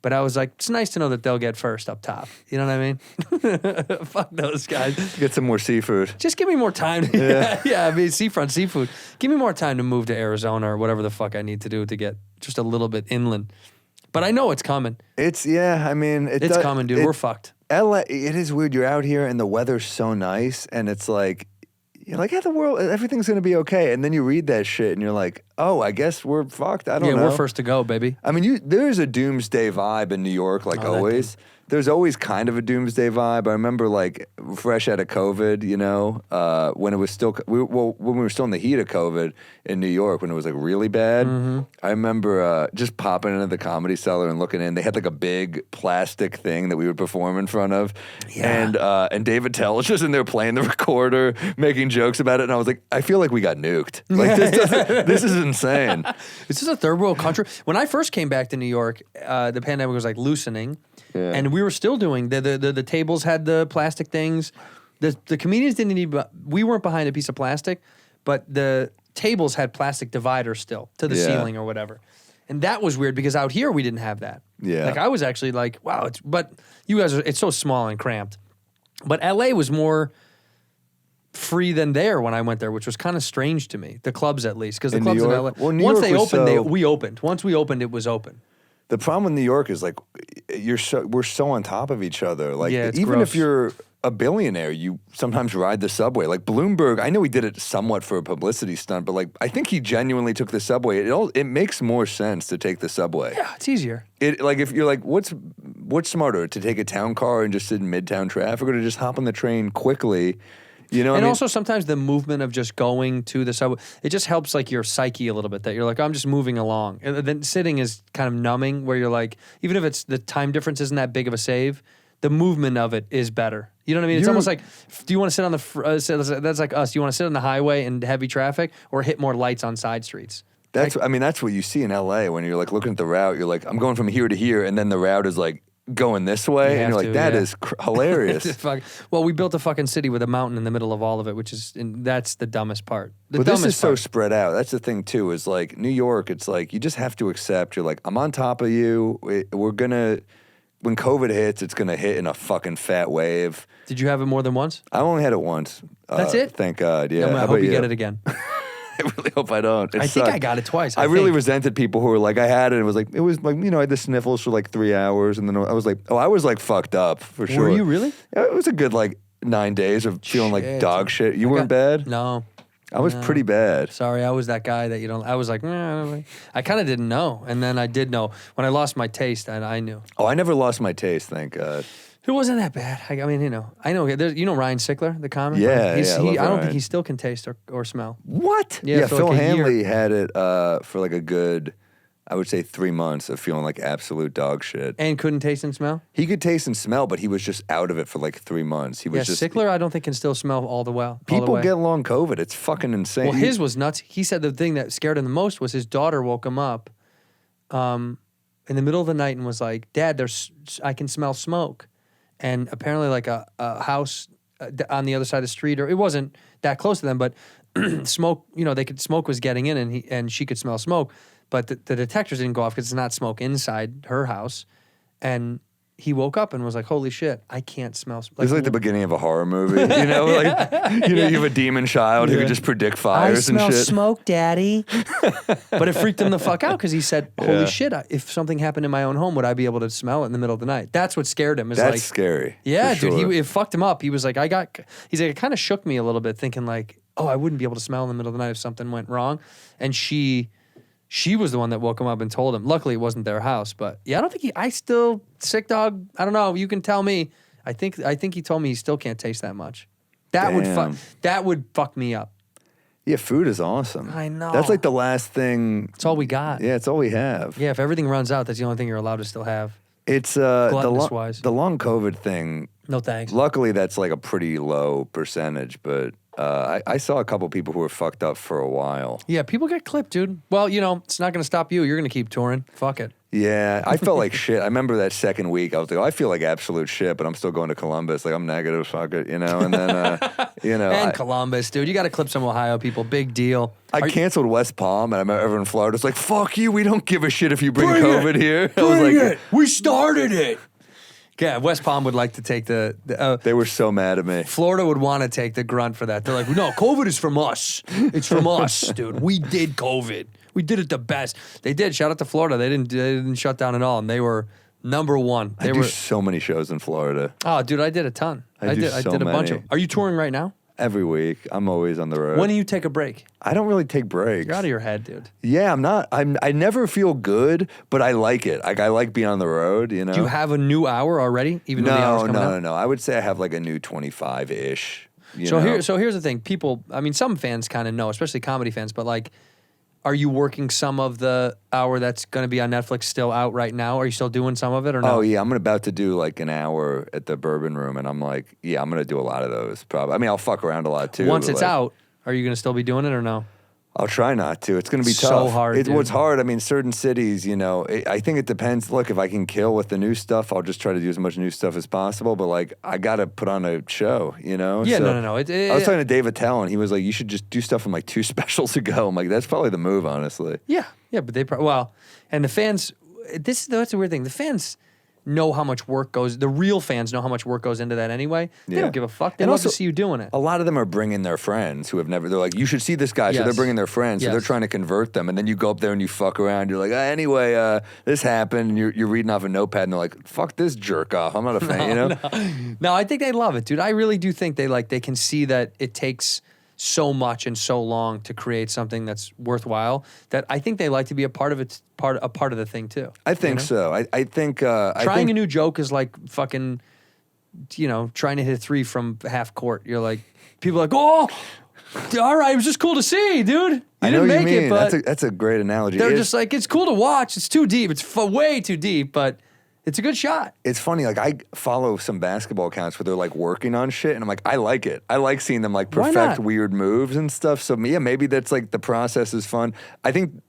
But I was like, it's nice to know that they'll get first up top. You know what I mean? Fuck those guys. Get some more seafood. Just give me more time. Yeah, I mean, seafront seafood. Give me more time to move to Arizona or whatever the fuck I need to do to get just a little bit inland. But I know it's coming. It's Coming, dude. We're fucked. LA, it is weird. You're out here and the weather's so nice, and it's like, you're like, yeah, everything's gonna be okay. And then you read that shit, and you're like, oh, I guess we're fucked. I don't know. Yeah, we're first to go, baby. I mean, there's a doomsday vibe in New York, like always. There's always kind of a doomsday vibe. I remember, like, fresh out of COVID, you know, when it was still, when we were still in the heat of COVID in New York, when it was, like, really bad. I remember just popping into the Comedy Cellar and looking in. They had, like, a big plastic thing that we would perform in front of. Yeah. And David Tell was just in there playing the recorder, making jokes about it. And I was like, I feel like we got nuked. Like, this is insane. This is a third world country. When I first came back to New York, the pandemic was, like, loosening. Yeah. And we were still doing the tables had the plastic things. The comedians didn't need. We weren't behind a piece of plastic, but the tables had plastic dividers still to the ceiling or whatever. And that was weird because out here we didn't have that. Yeah. Like I was actually like, wow. But you guys it's so small and cramped. But LA was more free than there when I went there, which was kind of strange to me. The clubs at least, because the clubs in LA. Well, New once York they was opened, we opened. Once we opened, it was open. The problem with New York is like we're so on top of each other. Like even gross. if you're a billionaire, you sometimes ride the subway. Like Bloomberg, I know he did it somewhat for a publicity stunt, but like I think he genuinely took the subway. It makes more sense to take the subway. Yeah, it's easier. Like if you're like, what's smarter, to take a town car and just sit in midtown traffic, or to just hop on the train quickly? You know, and also sometimes the movement of just going to the subway, it just helps like your psyche a little bit, that you're like, I'm just moving along. And then sitting is kind of numbing, where you're like, even if it's the time difference isn't that big of a save, the movement of it is better. You know what I mean? It's almost like, do you want to sit on the, that's like us, do you want to sit on the highway in heavy traffic or hit more lights on side streets? That's what you see in LA when you're like looking at the route, you're like, I'm going from here to here, and then the route is like going this way, and you're like, that is hilarious. Well, we built a fucking city with a mountain in the middle of all of it, that's the dumbest part. But this is so spread out. That's the thing too, is like New York, it's like you just have to accept, you're like, I'm on top of you. We're gonna, when COVID hits, it's gonna hit in a fucking fat wave. Did you have it more than once? I only had it once. That's it? Thank God, yeah. I hope you get it again. I really hope I don't. I think I got it twice. I really resented people who were like, I had it. It was like, I had the sniffles for like 3 hours. And then I was like, I was like fucked up for sure. Were you really? Yeah, it was a good like 9 days of feeling like dog shit. You weren't bad? No. I was pretty bad. Sorry, I was that guy that you don't, I was like, I kind of didn't know. And then I did know. When I lost my taste, I knew. Oh, I never lost my taste, thank God. It wasn't that bad. I mean, I know. You know Ryan Sickler, the comic? Yeah, I don't think he still can taste or smell. What? Yeah, Phil like Hanley had it for like a good, I would say 3 months of feeling like absolute dog shit. And couldn't taste and smell? He could taste and smell, but he was just out of it for like 3 months. He was Sickler I don't think can still smell all the way. People get long COVID. It's fucking insane. Well, his was nuts. He said the thing that scared him the most was his daughter woke him up in the middle of the night and was like, Dad, I can smell smoke. And apparently like a house on the other side of the street, or it wasn't that close to them, but smoke, smoke was getting in, and she could smell smoke, but the detectors didn't go off because it's not smoke inside her house. And he woke up and was like, holy shit, I can't smell smoke. It's like the beginning of a horror movie, you have a demon child who could just predict fires and shit. I smell smoke, Daddy. But it freaked him the fuck out because he said, holy shit, if something happened in my own home, would I be able to smell it in the middle of the night? That's what scared him. That's scary. Yeah, dude, it fucked him up. He was like, he's like, it kind of shook me a little bit thinking like, oh, I wouldn't be able to smell in the middle of the night if something went wrong. And she was the one that woke him up and told him. Luckily, it wasn't their house, but yeah, I don't think sick dog. I don't know. You can tell me. I think he told me he still can't taste that much. That would fuck me up. Yeah, food is awesome. I know. That's like the last thing. It's all we got. Yeah, it's all we have. Yeah, if everything runs out, that's the only thing you're allowed to still have. It's gluttonous-wise. The long COVID thing. No thanks. Luckily, that's like a pretty low percentage, but I saw a couple people who were fucked up for a while. Yeah, people get clipped, dude. Well, it's not going to stop you. You're going to keep touring. Fuck it. Yeah, I felt like shit. I remember that second week. I was like, I feel like absolute shit, but I'm still going to Columbus. Like, I'm negative, fuck it, And then, And Columbus, dude. You got to clip some Ohio people. Big deal. I canceled West Palm, and I remember everyone in Florida was like, fuck you, we don't give a shit if you bring COVID here. I was like, we started it. Yeah, West Palm would like to take they were so mad at me. Florida would want to take the grunt for that. They're like, no, COVID is from us. It's from us, dude. We did COVID. We did it the best. They did. Shout out to Florida. They didn't shut down at all, and they were number one. I do so many shows in Florida. Oh, dude, I did a ton. I did a bunch of them. Are you touring right now? Every week. I'm always on the road. When do you take a break? I don't really take breaks. You're out of your head, dude. Yeah, I'm not. I never feel good, but I like it. Like, I like being on the road, Do you have a new hour already? Even though the hour's coming out? No. I would say I have like a new 25-ish. So here's the thing. People, I mean, some fans kind of know, especially comedy fans, but like, are you working some of the hour that's going to be on Netflix still out right now? Are you still doing some of it or no? Oh, yeah. I'm about to do like an hour at the Bourbon Room, and I'm like, yeah, I'm going to do a lot of those probably. I mean, I'll fuck around a lot too. Once it's out, are you going to still be doing it or no? I'll try not to. It's going to be so tough. hard. It's hard. I mean, certain cities, I think it depends. Look, if I can kill with the new stuff, I'll just try to do as much new stuff as possible. But like, I got to put on a show, Yeah, so, no. I was talking to Dave Attell, and he was like, you should just do stuff from like 2 specials ago. I'm like, that's probably the move, honestly. Yeah, but they and the fans. That's the weird thing. The fans know how much work goes. The real fans know how much work goes into that anyway. They don't give a fuck. They love to see you doing it. A lot of them are bringing their friends who have never. They're like, you should see this guy. So they're bringing their friends. So they're trying to convert them. And then you go up there and you fuck around. You're like, anyway, this happened. And you're reading off a notepad and they're like, fuck this jerk off. I'm not a fan. No, I think they love it, dude. I really do think they can see that it takes so much and so long to create something that's worthwhile that I think they like to be a part of it, a part of the thing too. I think so. I think trying a new joke is like fucking, trying to hit a 3 from half court. You're like, people are like, oh, all right, it was just cool to see, dude. You didn't make it, but that's a great analogy. They're just like, it's cool to watch. It's too deep. It's way too deep, but it's a good shot. It's funny, like I follow some basketball accounts where they're like working on shit, and I'm like, I like it. I like seeing them like perfect weird moves and stuff. So yeah, maybe that's like the process is fun. I think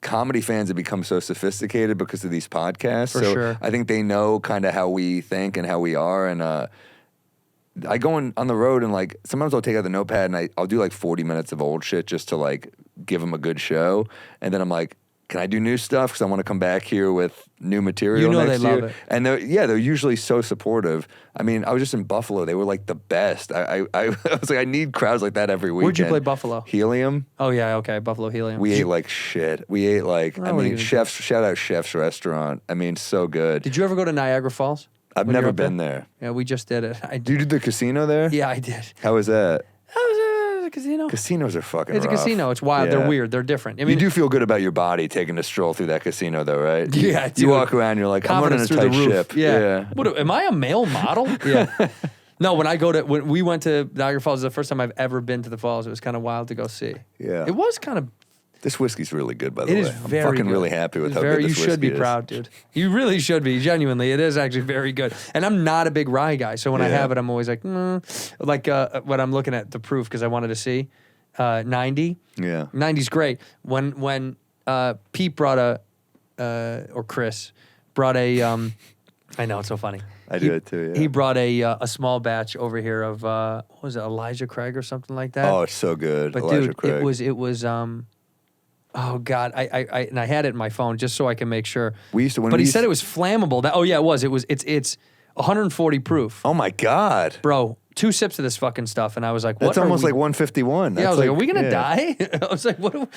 comedy fans have become so sophisticated because of these podcasts. For sure. I think they know kind of how we think and how we are. And I go on the road and like sometimes I'll take out the notepad and I'll do like 40 minutes of old shit just to like give them a good show. And then I'm like, can I do new stuff? Because I want to come back here with new material next they year. love it. And they're usually so supportive. I mean, I was just in Buffalo. They were like the best. I was like, I need crowds like that every weekend. Where'd you play Buffalo? Helium. Oh, yeah, okay, Buffalo Helium. We ate like shit. We ate like, shout out Chef's Restaurant. I mean, so good. Did you ever go to Niagara Falls? I've never been there. Yeah, we just did it. Did you do the casino there? Yeah, I did. How was that? It was a casino. Casinos are fucking It's rough. a casino. It's wild. Yeah. They're weird. They're different. I mean, you do feel good about your body taking a stroll through that casino, though, right? Yeah, dude. You walk around, you're like, I'm running a tight ship. Yeah. What, am I a male model? Yeah. No, when we went to Niagara Falls, it was the first time I've ever been to the falls. It was kind of wild to go see. Yeah. It was kind of. This whiskey's really good, by the It way. is I'm very fucking good. really happy with It's how good this You whiskey should be is. proud, dude. You really should be. Genuinely, it is actually very good. And I'm not a big rye guy, so when I have it, I'm always like, when I'm looking at the proof because I wanted to see 90. Yeah. 90's great. When Pete brought or Chris brought a, I know it's so funny. I do it too. Yeah. He brought a small batch over here of what was it, Elijah Craig or something like that. Oh, it's so good. But Elijah dude, Craig. it was oh God, I had it in my phone just so I can make sure. But he said it was flammable. It's 140 proof. Oh my God, bro! 2 sips of this fucking stuff, and I was like, "What?" That's almost like 151. Yeah, I was like, "Are we gonna die?" I was like, "What?"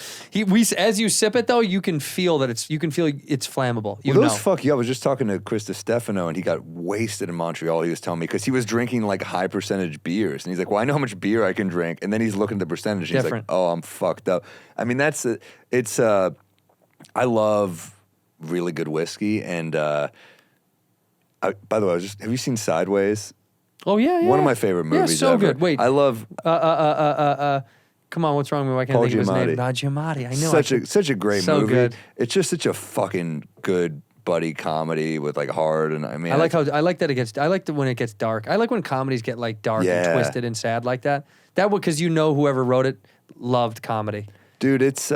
As you sip it though, you can feel that it's flammable. Those fuck you. I was just talking to Chris DiStefano, and he got wasted in Montreal. He was telling me because he was drinking like high percentage beers, and he's like, "Well, I know how much beer I can drink," and then he's looking at the percentage. And he's like, "Oh, I'm fucked up." I mean, I love really good whiskey, and by the way, have you seen Sideways? Oh yeah. One of my favorite movies. Yeah, so ever. good. Wait, I love. Come on, what's wrong with me? Why can't I think of his name? Giamatti. I know. Such a great so movie. Good. It's just such a fucking good buddy comedy with like hard, and I mean, I like when it gets dark. I like when comedies get like dark and twisted and sad like that. That would, because whoever wrote it loved comedy. Dude, it's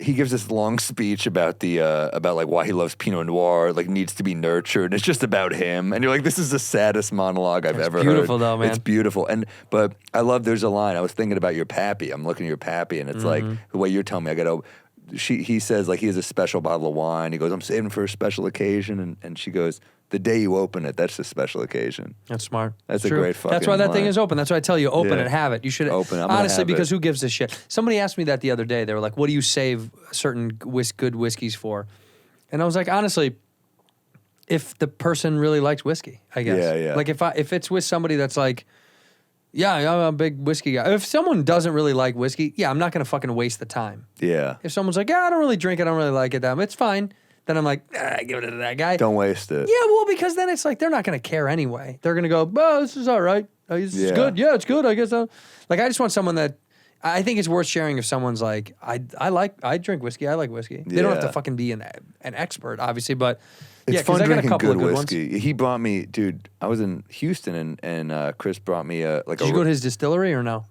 he gives this long speech about about like why he loves Pinot Noir, like needs to be nurtured. It's just about him, and you're like, this is the saddest monologue I've ever heard. It's beautiful though, man. It's beautiful, but I love. There's a line I was thinking about your pappy. I'm looking at your pappy, and it's like the way you're telling me. He says like he has a special bottle of wine. He goes, I'm saving for a special occasion, and she goes, the day you open it, that's the special occasion. That's smart. That's True. a great fucking That's why that thing line. is open. That's why I tell you, open Yeah. it, have it. You should Open. I'm honestly, gonna have because it. who gives a shit? Somebody asked me that the other day. They were like, "What do you save certain good whiskeys for?" And I was like, honestly, if the person really likes whiskey, I guess. Yeah. Like if it's with somebody that's like, yeah, I'm a big whiskey guy. If someone doesn't really like whiskey, yeah, I'm not gonna fucking waste the time. Yeah. If someone's like, yeah, I don't really drink it, I don't really like it, it's fine. Then I'm like, give it to that guy. Don't waste it. Yeah, well, because then it's like they're not going to care anyway. They're going to go, oh, this is all right. This is good. Yeah, it's good. I guess. Like, I just want someone that I think it's worth sharing if someone's like, I drink whiskey. I like whiskey. They don't have to fucking be an expert, obviously, but it's yeah, fun because I got a drinking couple good of good whiskey. ones. He brought me, dude. I was in Houston, and Chris brought me Did you go to his distillery or no?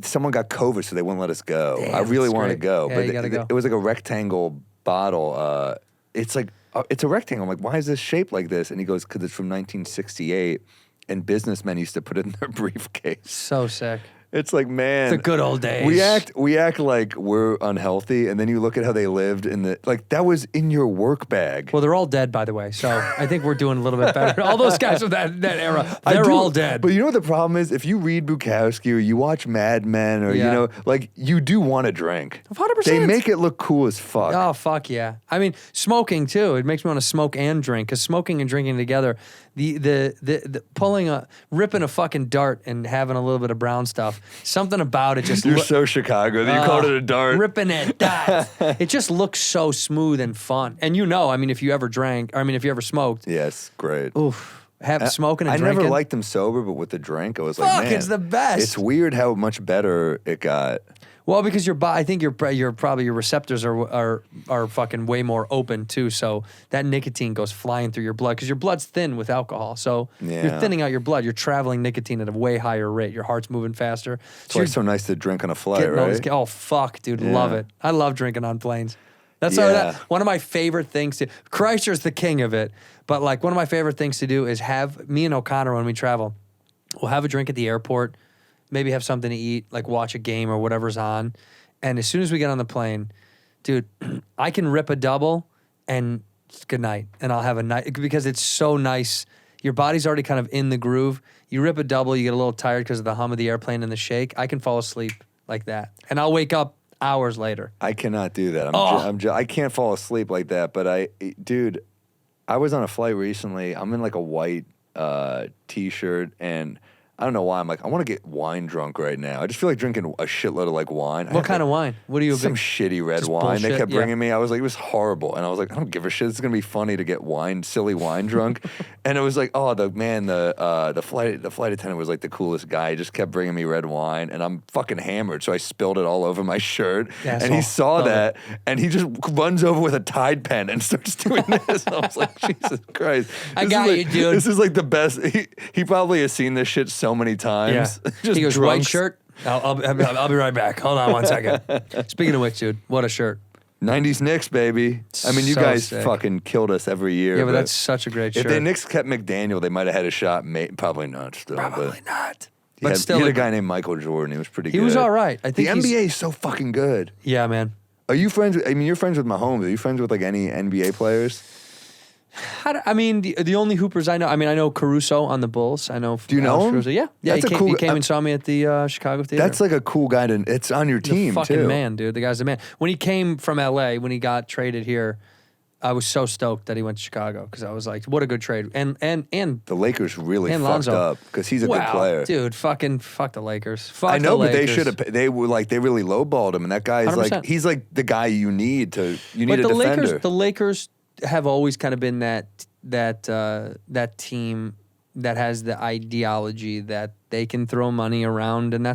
Someone got COVID, so they wouldn't let us go. Damn, I really that's wanted to great. go, Yeah, but you gotta go. it was like a rectangle bottle. It's like it's a rectangle. I'm like, why is this shaped like this? And he goes, because it's from 1968, and businessmen used to put it in their briefcase. So sick. It's like, man, The good old days. We act like we're unhealthy, and then you look at how they lived that was in your work bag. Well, they're all dead, by the way, so I think we're doing a little bit better. All those guys of that era, I they're do, all dead. But you know what the problem is? If you read Bukowski or you watch Mad Men or, Yeah. like you do want to drink. 100%. They make it look cool as fuck. Oh, fuck yeah. I mean, smoking too. It makes me want to smoke and drink, because smoking and drinking together, the ripping a fucking dart and having a little bit of brown stuff, something about it just You're so Chicago that you called it a dart. ripping it, it just looks so smooth and fun. And I mean, if you ever smoked, Yes, great. oof, smoking and I drinking. never liked them sober, but with the drink, I was like, Fuck, man, it's the best. It's weird how much better it got. Well, because your body, I think your receptors are fucking way more open too. So that nicotine goes flying through your blood, because your blood's thin with alcohol. So you're Yeah. thinning out your blood. You're traveling nicotine at a way higher rate. Your heart's moving faster. That's why it's so nice to drink on a flight, getting all this- right? oh fuck, dude, Yeah. love it. I love drinking on planes. That's Yeah. one of my favorite things to. Chrysler's the king of it, but like one of my favorite things to do is have me and O'Connor when we travel. We'll have a drink at the airport, maybe have something to eat, like watch a game or whatever's on. And as soon as we get on the plane, dude, I can rip a double and it's good night. And I'll have a night, because it's so nice. Your body's already kind of in the groove. You rip a double, you get a little tired because of the hum of the airplane and the shake. I can fall asleep like that. And I'll wake up hours later. I cannot do that. Oh. I can't fall asleep like that. But dude, I was on a flight recently. I'm in like a white t-shirt, and I don't know why. I'm like, I want to get wine drunk right now. I just feel like drinking a shitload of like wine. What kind of wine? What are you a Some big? shitty red Just wine they bullshit? kept Yeah. bringing me. I was like, it was horrible. And I was like, I don't give a shit. It's going to be funny to get silly wine drunk. And it was like, oh, the flight attendant was like the coolest guy. He just kept bringing me red wine, and I'm fucking hammered. So I spilled it all over my shirt. And he Asshole. saw Love that, and he just runs over with a Tide pen and starts doing this. I was like, Jesus Christ. I This got is you, like- dude. This is like the best. He probably has seen this shit so many times. Yeah. Just He goes, drunk. white shirt. I'll be right back. Hold on one second. Speaking of which, dude, what a shirt. 90s Knicks, baby. I mean, you So guys sick. fucking killed us every year. Yeah, but that's such a great if shirt. the Knicks kept McDaniel, they might have had a shot. Probably not still. Probably but not. He But had, still, he had a like, guy named Michael Jordan. He was pretty good. he was all right. I think the he's- NBA is so fucking good. Yeah, man. Are you friends with, you're friends with Mahomes. Are you friends with like any NBA players? The only Hoopers I know, I know Caruso on the Bulls. I know. Do you know Alex him? Caruso. Yeah. That's a he cool- came and saw me at the Chicago Theater. That's like a cool guy it's on your the team fucking too. man, dude. The guy's the man. When he came from LA, when he got traded here, I was so stoked that he went to Chicago, because I was like, what a good trade. And The Lakers really And fucked Lonzo. up because he's a good player. Dude, fuck the Lakers. Fuck I know, the but they Lakers. should have. They were like they really lowballed him, and that guy's 100%. like he's like the guy you need a But defender. the Lakers have always kind of been that team that has the ideology that they can throw money around, and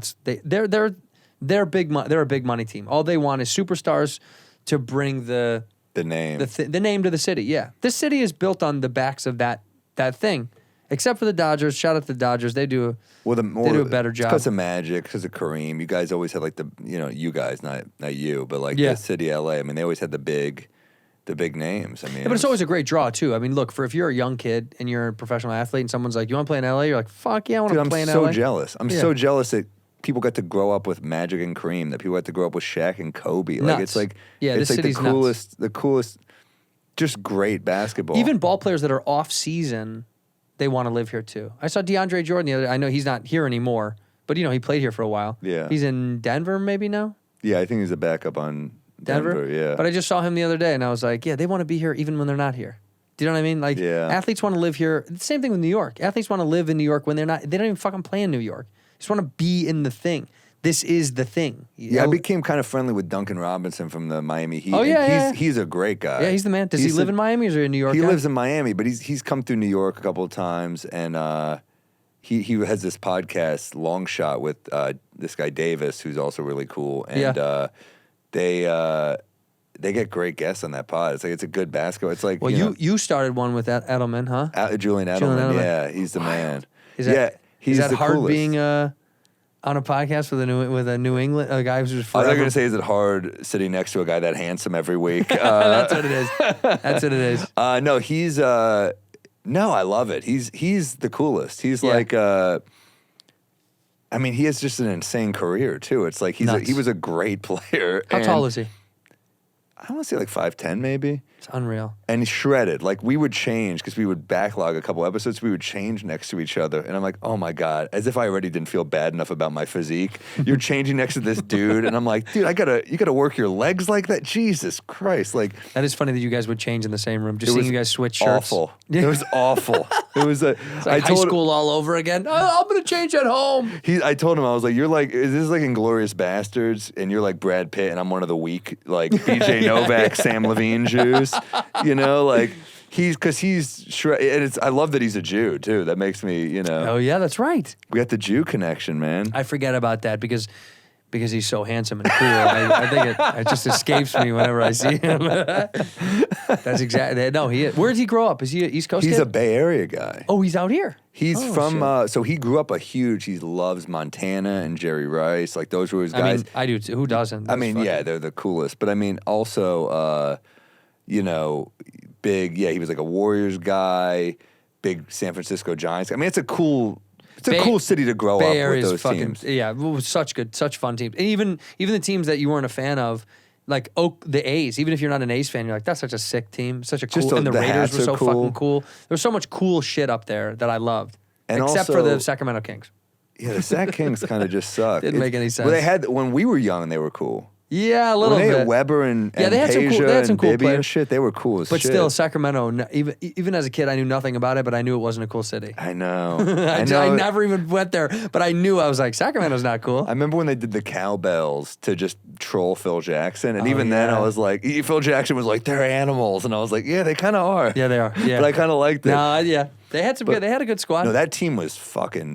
they're a big money team. All they want is superstars to bring the The name. The name to the city. Yeah, this city is built on the backs of that thing. Except for the Dodgers. Shout out to the Dodgers. They do a better job. Because of Magic, because of Kareem. You guys always had like you guys, not you, but like the city of LA. I mean, they always had the big names. I mean, but it's always a great draw too. I mean, look, if you're a young kid and you're a professional athlete and someone's like, "You want to play in LA?" You're like, "Fuck yeah, I want to play in LA." I'm so jealous. I'm so jealous that people got to grow up with Magic and Kareem. That people got to grow up with Shaq and Kobe. Like it's like it's like the coolest, just great basketball. Even ball players that are off season, they want to live here too. I saw DeAndre Jordan the other day. I know he's not here anymore, but he played here for a while. Yeah, he's in Denver maybe now. Yeah, I think he's a backup on Denver. Yeah, but I just saw him the other day, and I was like, yeah, they want to be here even when they're not here. Do you know what I mean? Like, athletes want to live here. The same thing with New York. Athletes want to live in New York when they're not. They don't even fucking play in New York. They just want to be in the thing. This is the thing. I became kind of friendly with Duncan Robinson from the Miami Heat. Oh yeah, he's a great guy. Yeah, he's the man. Does he live in Miami or is he in New York? He lives in Miami, but he's come through New York a couple of times, and he has this podcast, Long Shot, with this guy Davis, who's also really cool, and they get great guests on that pod. It's like it's a good basketball. It's like you started one with that Edelman, huh? Julian Edelman. Yeah, he's the man. He's the hard coolest. Being on a podcast with a New England guy who's forever. I was going to say, is it hard sitting next to a guy that handsome every week? That's what it is. That's what it is. No, he's no, I love it. He's the coolest. He's like I mean, he has just an insane career too. It's like he was a great player. How tall is he? I want to say like 5'10", maybe. It's unreal. And he's shredded. Like, we would change, because we would backlog a couple episodes, we would change next to each other. And I'm like, oh my God, as if I already didn't feel bad enough about my physique. You're changing next to this dude. And I'm like, dude, you gotta work your legs like that? Jesus Christ. Like, that is funny that you guys would change in the same room. Just seeing you guys switch shirts. Awful. It was awful. It was it's like high school all over again. Oh, I'm going to change at home. I told him, I was like, you're like, is this like Inglourious Bastards? And you're like Brad Pitt, and I'm one of the weak, like BJ Novak, Sam Levine Jews. Like he's shredded. And I love that he's a Jew too. That makes me, Oh yeah, that's right. We got the Jew connection, man. I forget about that because he's so handsome and cool. I think it just escapes me whenever I see him. That's exactly. No, he is. Where did he grow up? Is he an East Coast He's kid? a Bay Area guy. Oh, he's out here. He's from, so he grew up he loves Montana and Jerry Rice. Like, those were his guys. I mean, I do too. Who doesn't? They're the coolest. But I mean, also, big, he was like a Warriors guy, big San Francisco Giants. I mean, it's a cool city to grow up with those teams. Yeah, such fun teams. And even the teams that you weren't a fan of, like the A's, even if you're not an A's fan, you're like, that's such a sick team, such a cool. And the Raiders were so fucking cool. There was so much cool shit up there that I loved, except for the Sacramento Kings. Yeah, the Sac Kings kind of just suck. Didn't make any sense. Well, when we were young, they were cool. Yeah, a little bit. They had Weber and they had some cool Bibby players and shit. They were cool as shit. But still, Sacramento, even as a kid, I knew nothing about it, but I knew it wasn't a cool city. I know. I never even went there, but I knew. I was like, Sacramento's not cool. I remember when they did the cowbells to just troll Phil Jackson, and then I was like, Phil Jackson was like, they're animals, and I was like, yeah, they kind of are. Yeah, they are. Yeah. But I kind of liked it. No, yeah. They had they had a good squad. No, that team was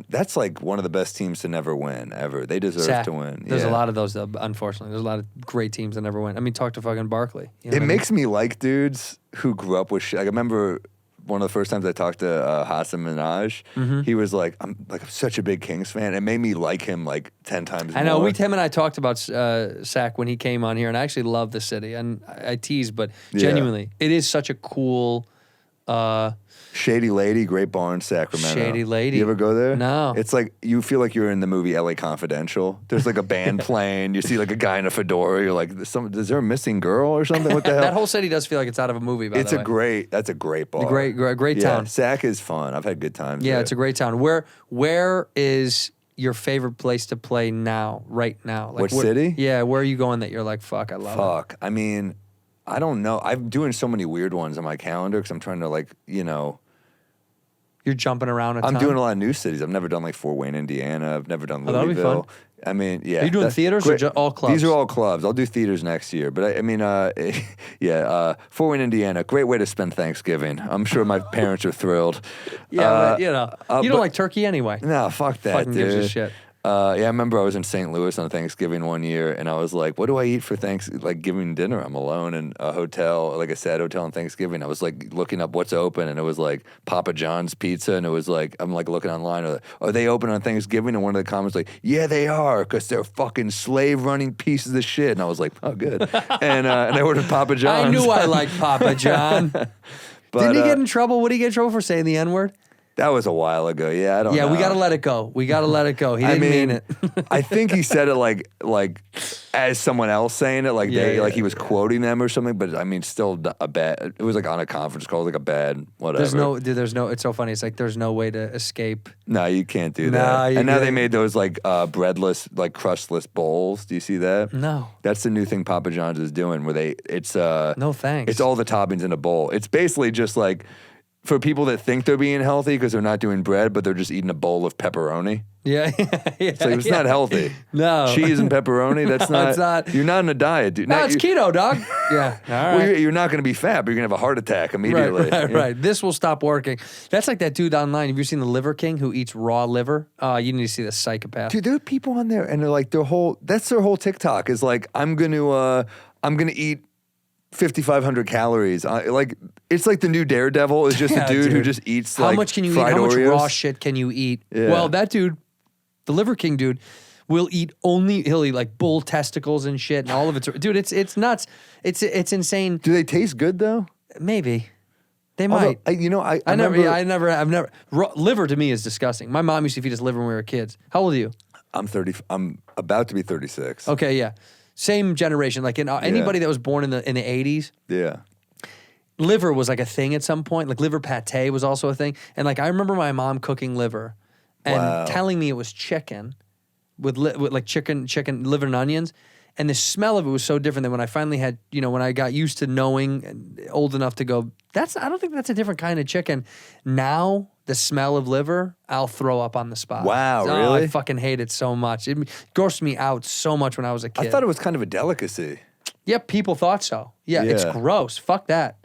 that's like one of the best teams to never win, ever. They deserve to win. There's a lot of those, though, unfortunately. There's a lot of great teams that never win. I mean, talk to fucking Barkley. It makes me like dudes who grew up with shit. Like, I remember one of the first times I talked to Hassan Minhaj, he was like, I'm such a big Kings fan. It made me like him like 10 times more. I know. Him and I talked about Sac when he came on here, and I actually love the city. And I tease, but genuinely, it is such a cool... Shady Lady, great bar in Sacramento. Shady Lady. You ever go there? No. It's like, you feel like you're in the movie LA Confidential. There's like a band playing. You see like a guy in a fedora. You're like, is there a missing girl or something? What the hell? That whole city does feel like it's out of a movie, by the way. That's a great bar. Great town. Sac is fun. I've had good times there. Yeah, it's a great town. Where is your favorite place to play now, right now? Like, Which city? Yeah, where are you going that you're like, fuck, I love it? Fuck. I mean, I don't know. I'm doing so many weird ones on my calendar because I'm trying to You're jumping around a ton? I'm doing a lot of new cities. I've never done like Fort Wayne, Indiana. I've never done Louisville. That'll be fun. I mean, yeah. Are you doing theaters or all clubs? These are all clubs. I'll do theaters next year. But Fort Wayne, Indiana, great way to spend Thanksgiving. I'm sure my parents are thrilled. Yeah, but, you don't like turkey anyway. No, fuck that, Fucking dude. gives a shit. Yeah, I remember I was in St. Louis on Thanksgiving one year, and I was like, "What do I eat for Thanksgiving dinner?" I'm alone in a hotel, like a sad hotel on Thanksgiving. I was like looking up what's open, and it was like Papa John's Pizza, and it was like I'm like looking online, are they open on Thanksgiving? And one of the comments like, "Yeah, they are, because they're fucking slave running pieces of shit." And I was like, "Oh, good." and I ordered Papa John's. I knew I liked Papa John. But, Didn't he get in trouble? What did he get in trouble for saying the N-word? That was a while ago. Yeah, I don't know. Yeah, we got to let it go. We got to let it go. He didn't mean it. I think he said it like as someone else saying it, like he was quoting them or something. But I mean, still a bad. It was like on a conference call, like a bad whatever. There's no. It's so funny. It's like there's no way to escape. No, you can't do that. And now they made those like breadless, like crustless bowls. Do you see that? No. That's the new thing Papa John's is doing, where it's no thanks. It's all the toppings in a bowl. It's basically just like. For people that think they're being healthy because they're not doing bread, but they're just eating a bowl of pepperoni. Yeah. It's like, it's not healthy. No. Cheese and pepperoni, that's No, not, it's not. You're not in a diet, dude. No, it's keto, dog. Yeah. All right. Well, you're not going to be fat, but you're going to have a heart attack immediately. Right. This will stop working. That's like that dude online. Have you seen the Liver King who eats raw liver? You need to see the psychopath. Dude, there are people on there, and they're like, that's their whole TikTok is like, I'm going to eat 5,500 calories. It's like the new Daredevil is just a dude who just eats How much can you eat? How much raw shit can you eat? Yeah. Well, that dude, the Liver King dude, he'll eat like bull testicles and shit and all of it's, dude, it's nuts. It's insane. Do they taste good though? Maybe. They might. I've never. Liver to me is disgusting. My mom used to feed us liver when we were kids. How old are you? I'm 30. I'm about to be 36. Okay, yeah. Same generation. Like anybody that was born in the 80s. Yeah. Liver was like a thing at some point. Like liver pate was also a thing. And like I remember my mom cooking liver and telling me it was chicken with like chicken liver and onions. And the smell of it was so different that when I finally had, when I got used to knowing and old enough to go, I don't think that's a different kind of chicken. Now, the smell of liver, I'll throw up on the spot. Wow, really? I fucking hate it so much. It grossed me out so much when I was a kid. I thought it was kind of a delicacy. Yep, people thought so. Yeah, it's gross. Fuck that.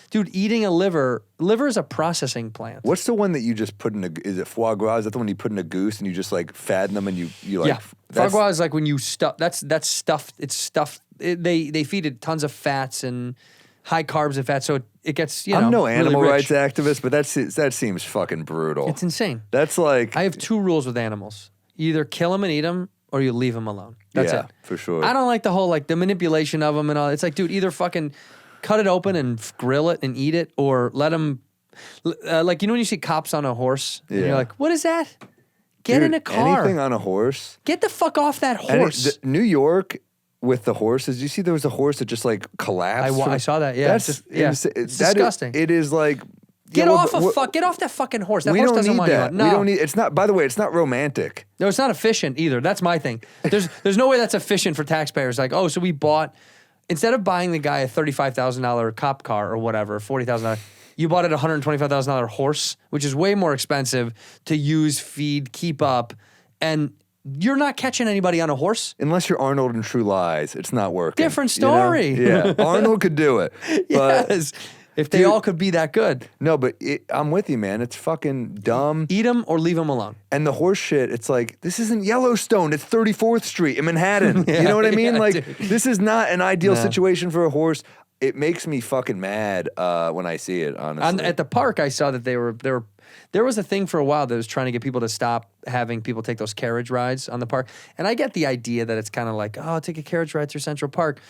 Dude, eating a liver is a processing plant. What's the one that you just put in is it foie gras? Is that the one you put in a goose and you just like fatten them and you like? Yeah, foie gras is like when you stuff. That's stuffed. It's stuffed. They feed it tons of fats and high carbs and fat, so it gets I'm no animal really rights activist, but that seems fucking brutal. It's insane. That's like I have two rules with animals: you either kill them and eat them, or you leave them alone. That's it for sure. I don't like the whole like the manipulation of them and all. It's like, dude, either fucking cut it open and grill it and eat it, or let them. Like when you see cops on a horse, and you're like, what is that? Get in a car. Anything on a horse? Get the fuck off that horse. New York. With the horses, you see there was a horse that just like collapsed. I saw that. Yeah, it's disgusting. It is like get off that fucking horse. That horse doesn't want you. No, we don't need. It's not. By the way, it's not romantic. No, it's not efficient either. That's my thing. There's no way that's efficient for taxpayers. Like, so we bought instead of buying the guy a $35,000 cop car or whatever, $40,000. You bought it a $125,000 horse, which is way more expensive to use, feed, keep up, and. You're not catching anybody on a horse. Unless you're Arnold in True Lies. It's not working. Different story. Yeah. Arnold could do it. But yes. If they all could be that good. No, but I'm with you, man. It's fucking dumb. Eat them or leave them alone. And the horse shit, it's like, this isn't Yellowstone. It's 34th Street in Manhattan. You know what I mean? Like, dude. This is not an ideal situation for a horse. It makes me fucking mad when I see it, honestly. At the park, I saw that there was a thing for a while that was trying to get people to stop having people take those carriage rides on the park. And I get the idea that it's kind of like, take a carriage ride through Central Park.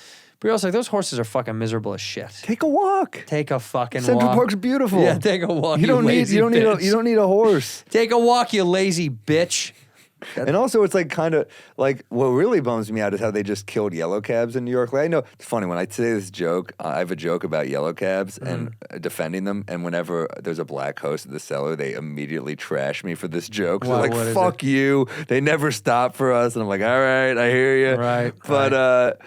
But you're also like, those horses are fucking miserable as shit. Take a walk. Take a fucking walk. Central Park's beautiful. Yeah, take a walk. You don't need a horse. Take a walk, you lazy bitch. And also, it's like kind of like what really bums me out is how they just killed yellow cabs in New York. Like, I know it's funny when I say this joke. I have a joke about yellow cabs and defending them. And whenever there's a black host at the cellar, they immediately trash me for this joke. So they're like, "Fuck you!" They never stop for us, and I'm like, "All right, I hear you." Right. But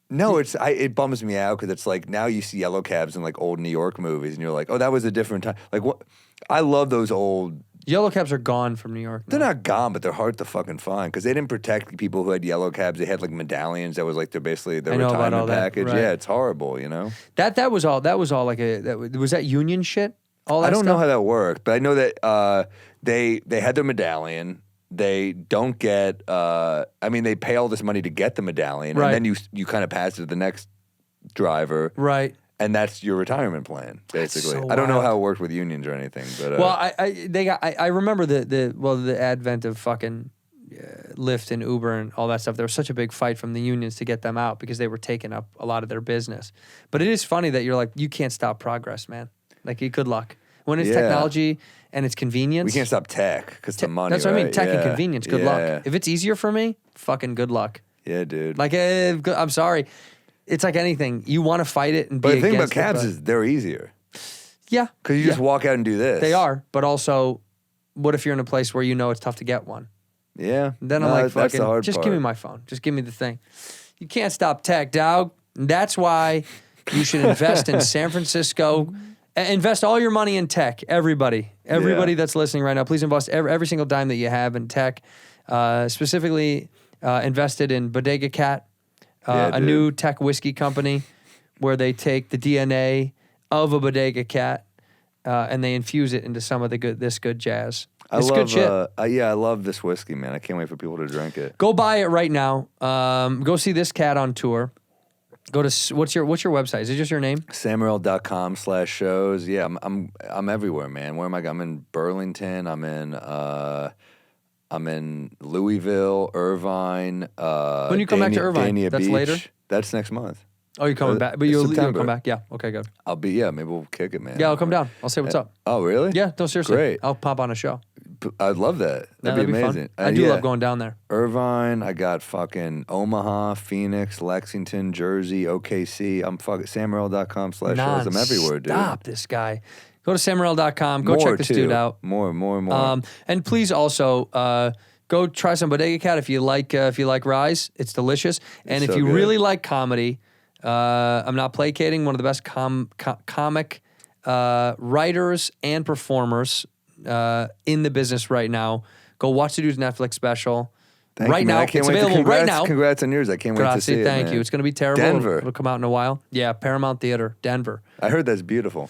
no, it bums me out because it's like now you see yellow cabs in like old New York movies, and you're like, "Oh, that was a different time." Like what? I love those old. Yellow cabs are gone from New York. They're not gone, but they're hard to fucking find because they didn't protect people who had yellow cabs. They had like medallions that was like basically their retirement package. Right. Yeah, it's horrible, you know. That was all like was that union shit? All that I don't stuff? know how that worked, but I know that they had their medallion. they don't get. I mean, they pay all this money to get the medallion, Right. and then you kind of pass it to the next driver, Right. and that's your retirement plan, basically. so I don't know wild. how it worked with unions or anything, but Well, I remember the advent of fucking Lyft and Uber and all that stuff. There was such a big fight from the unions to get them out because they were taking up a lot of their business. But it is funny that you're like, you can't stop progress, man. Like, good luck. When it's Yeah. technology and it's convenience. we can't stop tech because the money. That's what I mean. right? Tech and Yeah. convenience. Good Yeah. luck. If it's easier for me, fucking good luck. Yeah, dude. Like, I'm sorry. It's like anything. You want to fight it and be but the thing about against cabs it, is they're easier yeah, because you just walk out and do this. they are. But also, what if you're in a place where you know it's tough to get one? Yeah. Then I'm No, like, that's the fucking, hard just part. give me my phone. Just give me the thing. You can't stop tech, dog. And that's why you should invest in San Francisco. Invest all your money in tech. Everybody that's listening right now, please invest every single dime that you have in tech. Specifically, invested in Bodega Cat, a dude. new tech whiskey company where they take the DNA of a Bodega Cat and they infuse it into some of this good jazz. It's good shit. I love this whiskey, man. I can't wait for people to drink it. Go buy it right now. Go see this cat on tour. Go to what's your website? Is it just your name? SamMorril.com/shows. Yeah, I'm everywhere, man. Where am I? I'm in Burlington. I'm in Louisville, Irvine. When you come back to Irvine, Dania that's Beach. later? That's next month. Oh, you're coming back, but you'll September. come back. Yeah. Okay, good. I'll be. Yeah, maybe we'll kick it, man. Yeah, I'll come down. I'll say what's up. Oh, really? Yeah, no, seriously. Great. I'll pop on a show. I'd love that. That'd be amazing. Fun. I do yeah. love going down there. Irvine, I got fucking Omaha, Phoenix, Lexington, Jersey, OKC. I'm fucking SamMorril.com/shows. I'm everywhere, dude. Stop this guy. Go to SamMorril.com. Go More, check this too. dude out. More. And please also go try some Bodega Cat if you like Rye's. It's delicious. And It's if so you good. really like comedy, I'm not placating. One of the best comic writers and performers in the business right now. Go watch the dude's Netflix special. Thank right you, man. now, I can't it's wait available congrats, right now. Congrats on yours. I can't wait to see it. Thank man. you. It's going to be terrible. Denver. It'll come out in a while. Yeah, Paramount Theater, Denver. I heard that's beautiful.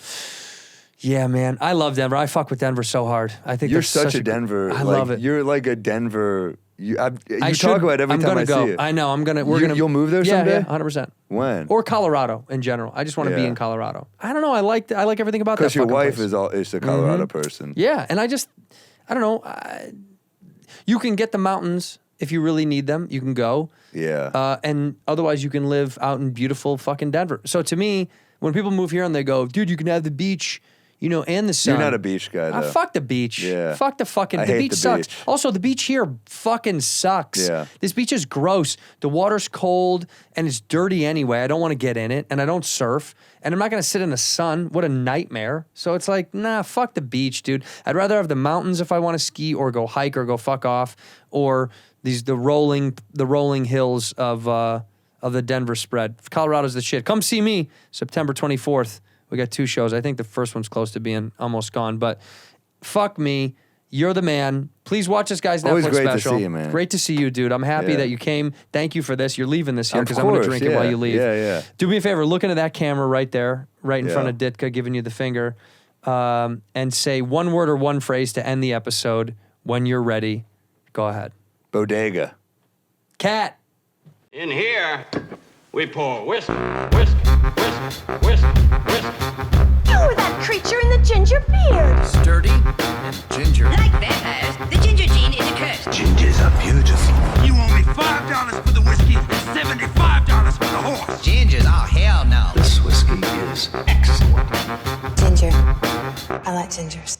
Yeah, man. I love Denver. I fuck with Denver so hard. I think You're that's such a Denver. I love it. You're like a Denver. You talk should- about it every I'm time gonna I go. see you. I know. We're gonna. You'll move there someday? Yeah, 100%. When? Or Colorado in general. I just want to be Yeah. in Colorado. I don't know. I like everything about that. Because your fucking wife place. is a Colorado person. Yeah, and I don't know. You can get the mountains if you really need them. You can go. Yeah. And otherwise, you can live out in beautiful fucking Denver. So to me, when people move here and they go, dude, you can have the beach, and the sun. You're not a beach guy, though. Fuck the beach. Yeah. Fuck the fucking. I The hate beach the sucks. beach. Also, the beach here fucking sucks. Yeah. This beach is gross. The water's cold and it's dirty anyway. I don't want to get in it, and I don't surf, and I'm not gonna sit in the sun. What a nightmare. So it's like, nah, fuck the beach, dude. I'd rather have the mountains if I want to ski or go hike or go fuck off, or the rolling hills of the Denver spread. Colorado's the shit. Come see me September 24th. We got 2 shows. I think the first one's close to being almost gone, but fuck me. You're the man. Please watch this guy's Always Netflix great to special. see you, man. Great to see you, dude. I'm happy Yeah. that you came. Thank you for this. You're leaving this here Of because I'm going to course, drink it while yeah. you leave. Yeah. Do me a favor. Look into that camera right there, right in Yeah. front of Ditka, giving you the finger, and say one word or one phrase to end the episode. When you're ready, go ahead. Bodega. Cat. In here, we pour whisk, whisk, whisk, whisk, whisk. You were that creature in the ginger beard. Sturdy and ginger. Like vampires, the ginger gene is a curse. Gingers are beautiful. You owe me $5 for the whiskey and $75 for the horse. Gingers? Oh, hell no. This whiskey is excellent. Ginger. I like gingers.